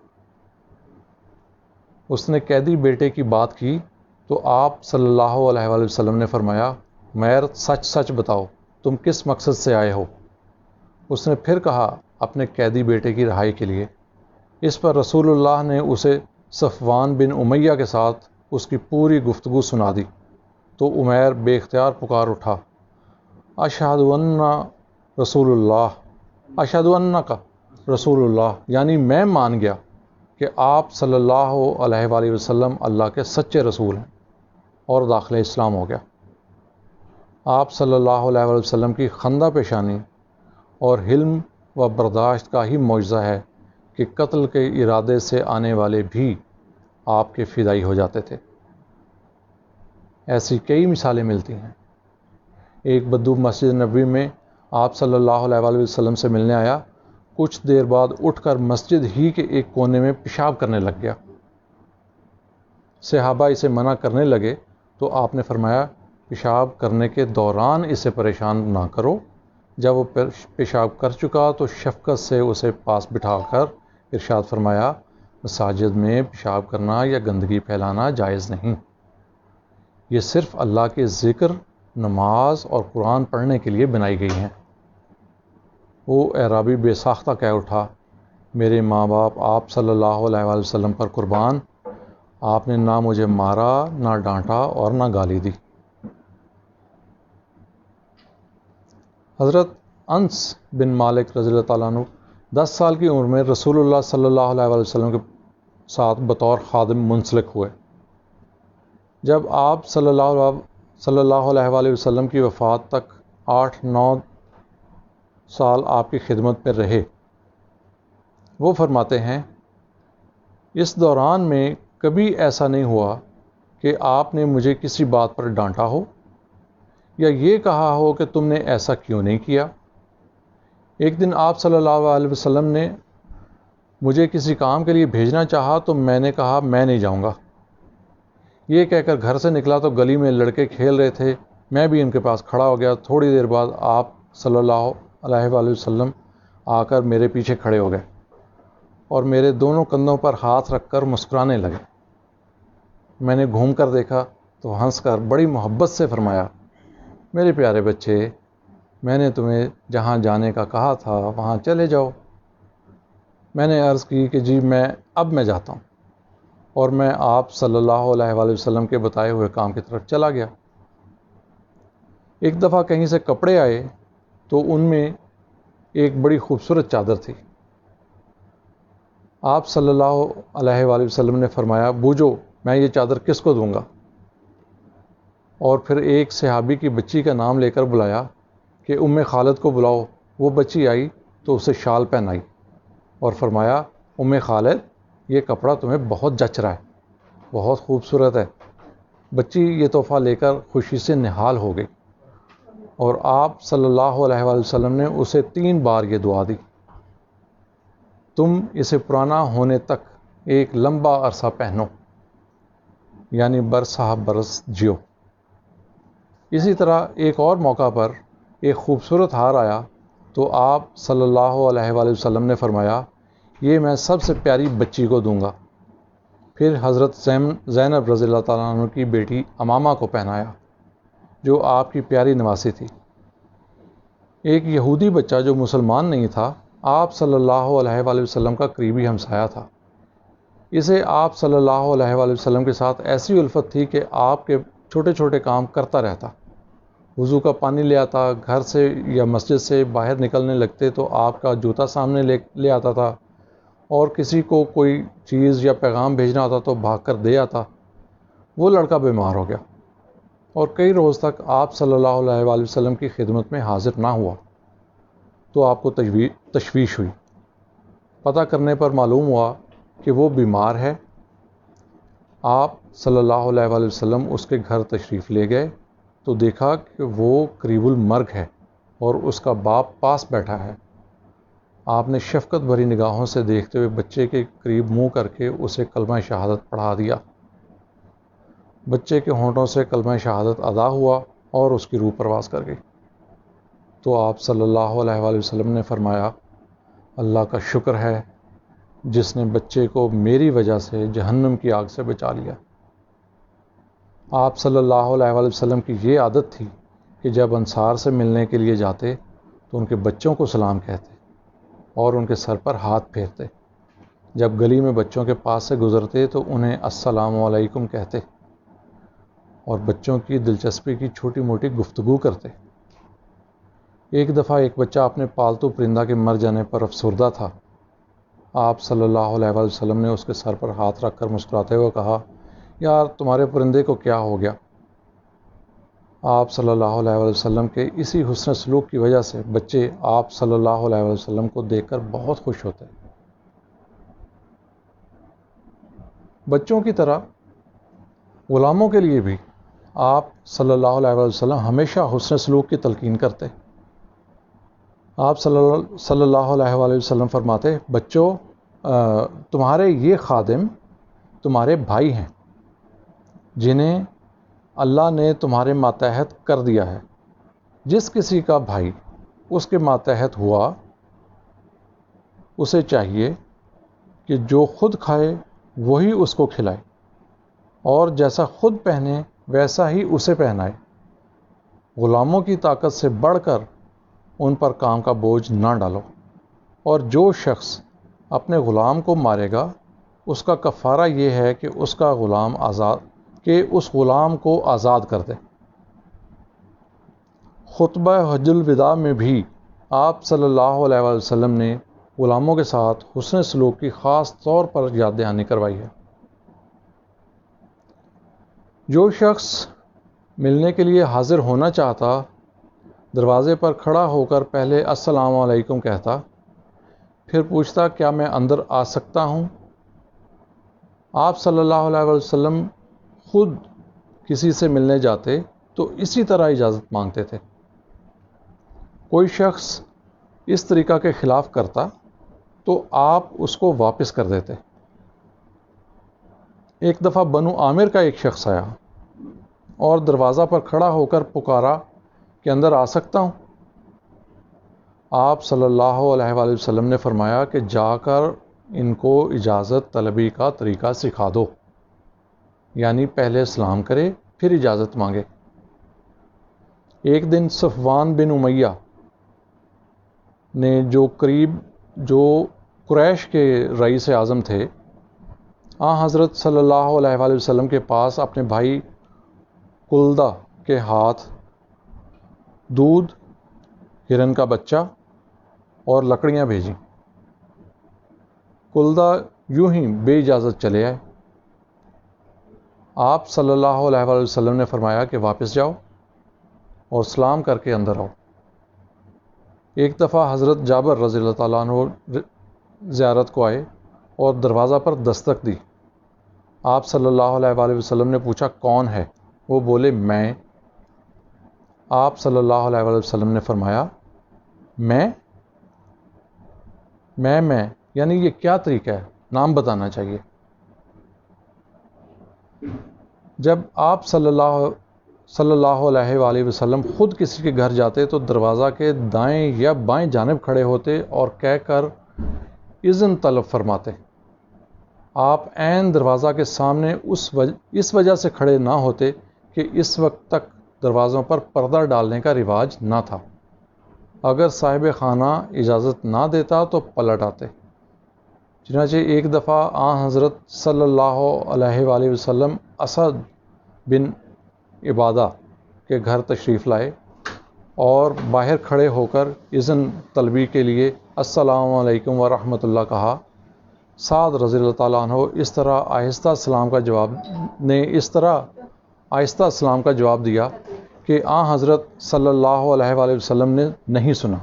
اس نے قیدی بیٹے کی بات کی تو آپ صلی اللہ علیہ وآلہ وسلم نے فرمایا، عمیر، سچ سچ بتاؤ، تم کس مقصد سے آئے ہو؟ اس نے پھر کہا، اپنے قیدی بیٹے کی رہائی کے لیے۔ اس پر رسول اللہ نے اسے صفوان بن امیہ کے ساتھ اس کی پوری گفتگو سنا دی تو عمیر بے اختیار پکار اٹھا، اشہد ان رسول اللہ، اشہد انک رسول اللہ، یعنی میں مان گیا کہ آپ صلی اللہ علیہ وآلہ وسلم اللہ کے سچے رسول ہیں، اور داخل اسلام ہو گیا۔ آپ صلی اللہ علیہ وآلہ وسلم کی خندہ پیشانی اور حلم و برداشت کا ہی معجزہ ہے کہ قتل کے ارادے سے آنے والے بھی آپ کے فدائی ہو جاتے تھے۔ ایسی کئی مثالیں ملتی ہیں۔ ایک بدو مسجد نبوی میں آپ صلی اللہ علیہ وآلہ وسلم سے ملنے آیا، کچھ دیر بعد اٹھ کر مسجد ہی کے ایک کونے میں پیشاب کرنے لگ گیا۔ صحابہ اسے منع کرنے لگے تو آپ نے فرمایا، پیشاب کرنے کے دوران اسے پریشان نہ کرو، جب وہ پیشاب کر چکا تو شفقت سے اسے پاس بٹھا کر ارشاد فرمایا، مساجد میں پیشاب کرنا یا گندگی پھیلانا جائز نہیں۔ یہ صرف اللہ کے ذکر، نماز اور قرآن پڑھنے کے لیے بنائی گئی ہیں۔ وہ اعرابی بے ساختہ کہہ اٹھا، میرے ماں باپ آپ صلی اللہ علیہ وآلہ وسلم پر قربان، آپ نے نہ مجھے مارا، نہ ڈانٹا اور نہ گالی دی۔ حضرت انس بن مالک رضی اللہ تعالیٰ عنہ 10 سال کی عمر میں رسول اللہ صلی اللہ علیہ وآلہ وسلم کے ساتھ بطور خادم منسلک ہوئے۔ جب آپ صلی اللہ علیہ وآلہ وسلم کی وفات تک 8-9 سال آپ کی خدمت میں رہے۔ وہ فرماتے ہیں، اس دوران میں کبھی ایسا نہیں ہوا کہ آپ نے مجھے کسی بات پر ڈانٹا ہو یا یہ کہا ہو کہ تم نے ایسا کیوں نہیں کیا۔ ایک دن آپ صلی اللہ علیہ وسلم نے مجھے کسی کام کے لیے بھیجنا چاہا تو میں نے کہا میں نہیں جاؤں گا۔ یہ کہہ کر گھر سے نکلا تو گلی میں لڑکے کھیل رہے تھے، میں بھی ان کے پاس کھڑا ہو گیا۔ تھوڑی دیر بعد آپ صلی اللہ علیہ وآلہ وسلم آ کر میرے پیچھے کھڑے ہو گئے اور میرے دونوں کندھوں پر ہاتھ رکھ کر مسکرانے لگے۔ میں نے گھوم کر دیکھا تو ہنس کر بڑی محبت سے فرمایا، میرے پیارے بچے، میں نے تمہیں جہاں جانے کا کہا تھا وہاں چلے جاؤ۔ میں نے عرض کی کہ جی اب میں جاتا ہوں، اور میں آپ صلی اللہ علیہ وآلہ وسلم کے بتائے ہوئے کام کی طرف چلا گیا۔ ایک دفعہ کہیں سے کپڑے آئے تو ان میں ایک بڑی خوبصورت چادر تھی۔ آپ صلی اللہ علیہ وآلہ وسلم نے فرمایا، بوجھو میں یہ چادر کس کو دوں گا؟ اور پھر ایک صحابی کی بچی کا نام لے کر بلایا کہ ام خالد کو بلاؤ۔ وہ بچی آئی تو اسے شال پہنائی اور فرمایا، ام خالد یہ کپڑا تمہیں بہت جچ رہا ہے، بہت خوبصورت ہے۔ بچی یہ تحفہ لے کر خوشی سے نہال ہو گئی، اور آپ صلی اللہ علیہ وآلہ وسلم نے اسے 3 بار یہ دعا دی، تم اسے پرانا ہونے تک ایک لمبا عرصہ پہنو، یعنی برسہ برس جیو۔ اسی طرح ایک اور موقع پر ایک خوبصورت ہار آیا تو آپ صلی اللہ علیہ وآلہ وسلم نے فرمایا، یہ میں سب سے پیاری بچی کو دوں گا۔ پھر حضرت زینب رضی اللہ تعالیٰ عنہ کی بیٹی امامہ کو پہنایا، جو آپ کی پیاری نواسی تھی۔ ایک یہودی بچہ جو مسلمان نہیں تھا، آپ صلی اللہ علیہ وآلہ وسلم کا قریبی ہمسایہ تھا۔ اسے آپ صلی اللہ علیہ وآلہ وسلم کے ساتھ ایسی الفت تھی کہ آپ کے چھوٹے چھوٹے کام کرتا رہتا۔ وضو کا پانی لے آتا، گھر سے یا مسجد سے باہر نکلنے لگتے تو آپ کا جوتا سامنے لے آتا تھا، اور کسی کو کوئی چیز یا پیغام بھیجنا ہوتا تو بھاگ کر دے آتا۔ وہ لڑکا بیمار ہو گیا اور کئی روز تک آپ صلی اللہ علیہ وآلہ وسلم کی خدمت میں حاضر نہ ہوا، تو آپ کو تشویش ہوئی۔ پتہ کرنے پر معلوم ہوا کہ وہ بیمار ہے۔ آپ صلی اللہ علیہ وآلہ وسلم اس کے گھر تشریف لے گئے تو دیکھا کہ وہ قریب المرگ ہے اور اس کا باپ پاس بیٹھا ہے۔ آپ نے شفقت بھری نگاہوں سے دیکھتے ہوئے بچے کے قریب منہ کر کے اسے کلمہ شہادت پڑھا دیا۔ بچے کے ہونٹوں سے کلمہ شہادت ادا ہوا اور اس کی روح پرواز کر گئی۔ تو آپ صلی اللہ علیہ وآلہ وسلم نے فرمایا، اللہ کا شکر ہے جس نے بچے کو میری وجہ سے جہنم کی آگ سے بچا لیا۔ آپ صلی اللہ علیہ وآلہ وسلم کی یہ عادت تھی کہ جب انصار سے ملنے کے لیے جاتے تو ان کے بچوں کو سلام کہتے اور ان کے سر پر ہاتھ پھیرتے۔ جب گلی میں بچوں کے پاس سے گزرتے تو انہیں السلام علیکم کہتے اور بچوں کی دلچسپی کی چھوٹی موٹی گفتگو کرتے۔ ایک دفعہ ایک بچہ اپنے پالتو پرندہ کے مر جانے پر افسردہ تھا۔ آپ صلی اللہ علیہ وآلہ وسلم نے اس کے سر پر ہاتھ رکھ کر مسکراتے ہوئے کہا، یار تمہارے پرندے کو کیا ہو گیا؟ آپ صلی اللہ علیہ وآلہ وسلم کے اسی حسن سلوک کی وجہ سے بچے آپ صلی اللہ علیہ وآلہ وسلم کو دیکھ کر بہت خوش ہوتے۔ بچوں کی طرح غلاموں کے لیے بھی آپ صلی اللہ علیہ وآلہ وسلم ہمیشہ حسن سلوک کی تلقین کرتے۔ آپ صلی اللہ علیہ وآلہ وسلم فرماتے، بچوں تمہارے یہ خادم تمہارے بھائی ہیں جنہیں اللہ نے تمہارے ماتحت کر دیا ہے۔ جس کسی کا بھائی اس کے ماتحت ہوا، اسے چاہیے کہ جو خود کھائے وہی اس کو کھلائے، اور جیسا خود پہنے ویسا ہی اسے پہنائے۔ غلاموں کی طاقت سے بڑھ کر ان پر کام کا بوجھ نہ ڈالو، اور جو شخص اپنے غلام کو مارے گا اس کا کفارہ یہ ہے کہ اس غلام کو آزاد کر دے۔ خطبہ حج الوداع میں بھی آپ صلی اللہ علیہ وآلہ وسلم نے غلاموں کے ساتھ حسن سلوک کی خاص طور پر یاد دہانی کروائی ہے۔ جو شخص ملنے کے لیے حاضر ہونا چاہتا دروازے پر کھڑا ہو کر پہلے السلام علیکم کہتا، پھر پوچھتا کیا میں اندر آ سکتا ہوں؟ آپ صلی اللہ علیہ وآلہ وسلم خود کسی سے ملنے جاتے تو اسی طرح اجازت مانگتے تھے۔ کوئی شخص اس طریقہ کے خلاف کرتا تو آپ اس کو واپس کر دیتے۔ ایک دفعہ بنو عامر کا ایک شخص آیا اور دروازہ پر کھڑا ہو کر پکارا کہ اندر آ سکتا ہوں؟ آپ صلی اللہ علیہ وآلہ وسلم نے فرمایا کہ جا کر ان کو اجازت طلبی کا طریقہ سکھا دو، یعنی پہلے سلام کرے پھر اجازت مانگے۔ ایک دن صفوان بن امیہ نے جو قریش کے رئیس اعظم تھے، حضرت صلی اللہ علیہ وآلہ وسلم کے پاس اپنے بھائی کلدہ کے ہاتھ دودھ، ہرن کا بچہ اور لکڑیاں بھیجیں۔ کلدہ یوں ہی بے اجازت چلے آئے۔ آپ صلی اللہ علیہ وآلہ وسلم نے فرمایا کہ واپس جاؤ اور سلام کر کے اندر آؤ۔ ایک دفعہ حضرت جابر رضی اللہ تعالیٰ عنہ زیارت کو آئے اور دروازہ پر دستک دی۔ آپ صلی اللہ علیہ وآلہ وسلم نے پوچھا کون ہے؟ وہ بولے میں۔ آپ صلی اللہ علیہ وآلہ وسلم نے فرمایا میں یعنی یہ کیا طریقہ ہے؟ نام بتانا چاہیے۔ جب آپ صلی اللہ علیہ وآلہ وسلم خود کسی کے گھر جاتے تو دروازہ کے دائیں یا بائیں جانب کھڑے ہوتے اور کہہ کر اذن طلب فرماتے۔ آپ عین دروازہ کے سامنے اس وجہ سے کھڑے نہ ہوتے کہ اس وقت تک دروازوں پر پردہ ڈالنے کا رواج نہ تھا۔ اگر صاحب خانہ اجازت نہ دیتا تو پلٹ آتے۔ چنانچہ ایک دفعہ حضرت صلی اللہ علیہ وآلہ وسلم اسد بن عبادہ کے گھر تشریف لائے اور باہر کھڑے ہو کر اذن طلبی کے لیے السلام علیکم ورحمۃ اللہ کہا۔ سعد رضی اللہ تعالیٰ عنہ اس طرح آہستہ اسلام کا جواب دیا کہ حضرت صلی اللہ علیہ وآلہ وسلم نے نہیں سنا۔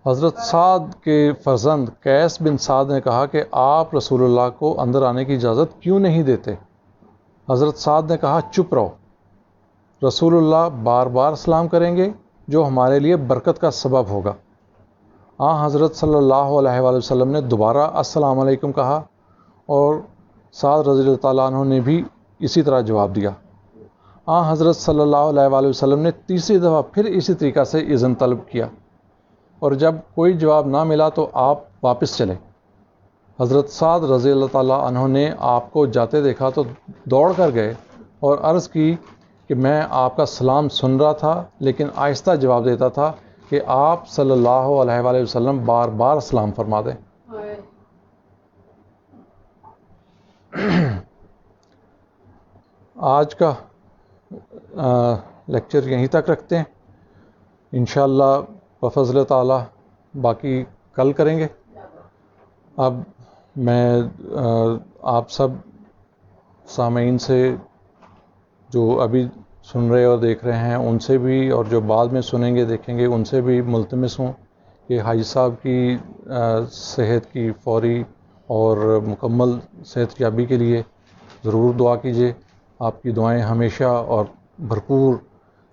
حضرت سعد کے فرزند قیس بن سعد نے کہا کہ آپ رسول اللہ کو اندر آنے کی اجازت کیوں نہیں دیتے؟ حضرت سعد نے کہا چپ رہو، رسول اللہ بار بار سلام کریں گے جو ہمارے لیے برکت کا سبب ہوگا۔ حضرت صلی اللہ علیہ وآلہ وسلم نے دوبارہ السلام علیکم کہا اور سعد رضی اللہ تعالیٰ عنہ نے بھی اسی طرح جواب دیا۔ حضرت صلی اللہ علیہ وآلہ وسلم نے تیسری دفعہ پھر اسی طریقہ سے اذن طلب کیا، اور جب کوئی جواب نہ ملا تو آپ واپس چلے۔ حضرت سعد رضی اللہ تعالیٰ عنہ نے آپ کو جاتے دیکھا تو دوڑ کر گئے اور عرض کی کہ میں آپ کا سلام سن رہا تھا لیکن آہستہ جواب دیتا تھا کہ آپ صلی اللہ علیہ وآلہ وسلم بار بار سلام فرما دیں۔ آج کا لیکچر یہیں تک رکھتے ہیں، انشاءاللہ بفضل تعالی باقی کل کریں گے۔ اب میں آپ سب سامعین سے جو ابھی سن رہے اور دیکھ رہے ہیں ان سے بھی، اور جو بعد میں سنیں گے دیکھیں گے ان سے بھی ملتمس ہوں کہ حاجی صاحب کی صحت کی فوری اور مکمل صحت یابی کے لیے ضرور دعا کیجیے۔ آپ کی دعائیں ہمیشہ اور بھرپور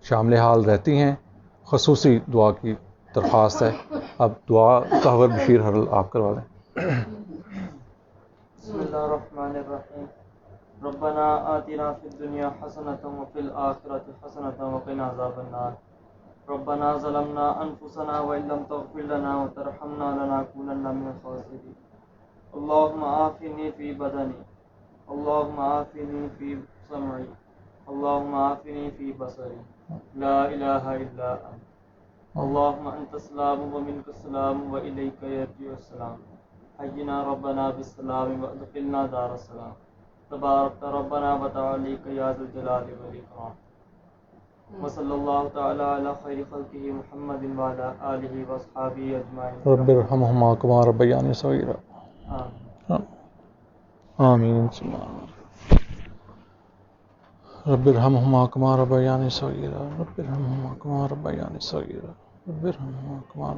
شامل حال رہتی ہیں۔ خصوصی دعا کی درخواست ہے۔ اب دعا تحور بشیر حرل آپ کروا دیں۔ بسم اللہ الرحمن الرحیم۔ ربنا آتنا فی الدنیا حسنۃ وفی الآخرۃ حسنۃ وقنا عذاب النار۔ ربنا ظلمنا انفسنا وان لم تغفر لنا وترحمنا لنكونن من الخاسرین۔ اللهم عافنی فی بدنی، اللهم عافنی فی سمعی، اللهم عافني في بصري لا إله إلا أنت اللهم أنت السلام ومنك السلام وإليك يرجع السلام حينا ربنا بالسلام وادخلنا دار السلام تبارك ربنا وتعاليك يا ذا الجلال والإكرام وصلى الله تعالى على خير خلقه محمد وعلى آله وأصحابه أجمعين رب ارحمهما كما ربياني صغيرا آمين ثم آمين رب ارحمهما كما ربياني صغيرا رب ارحمهما كما ربياني صغيرا رب ارحمهما كما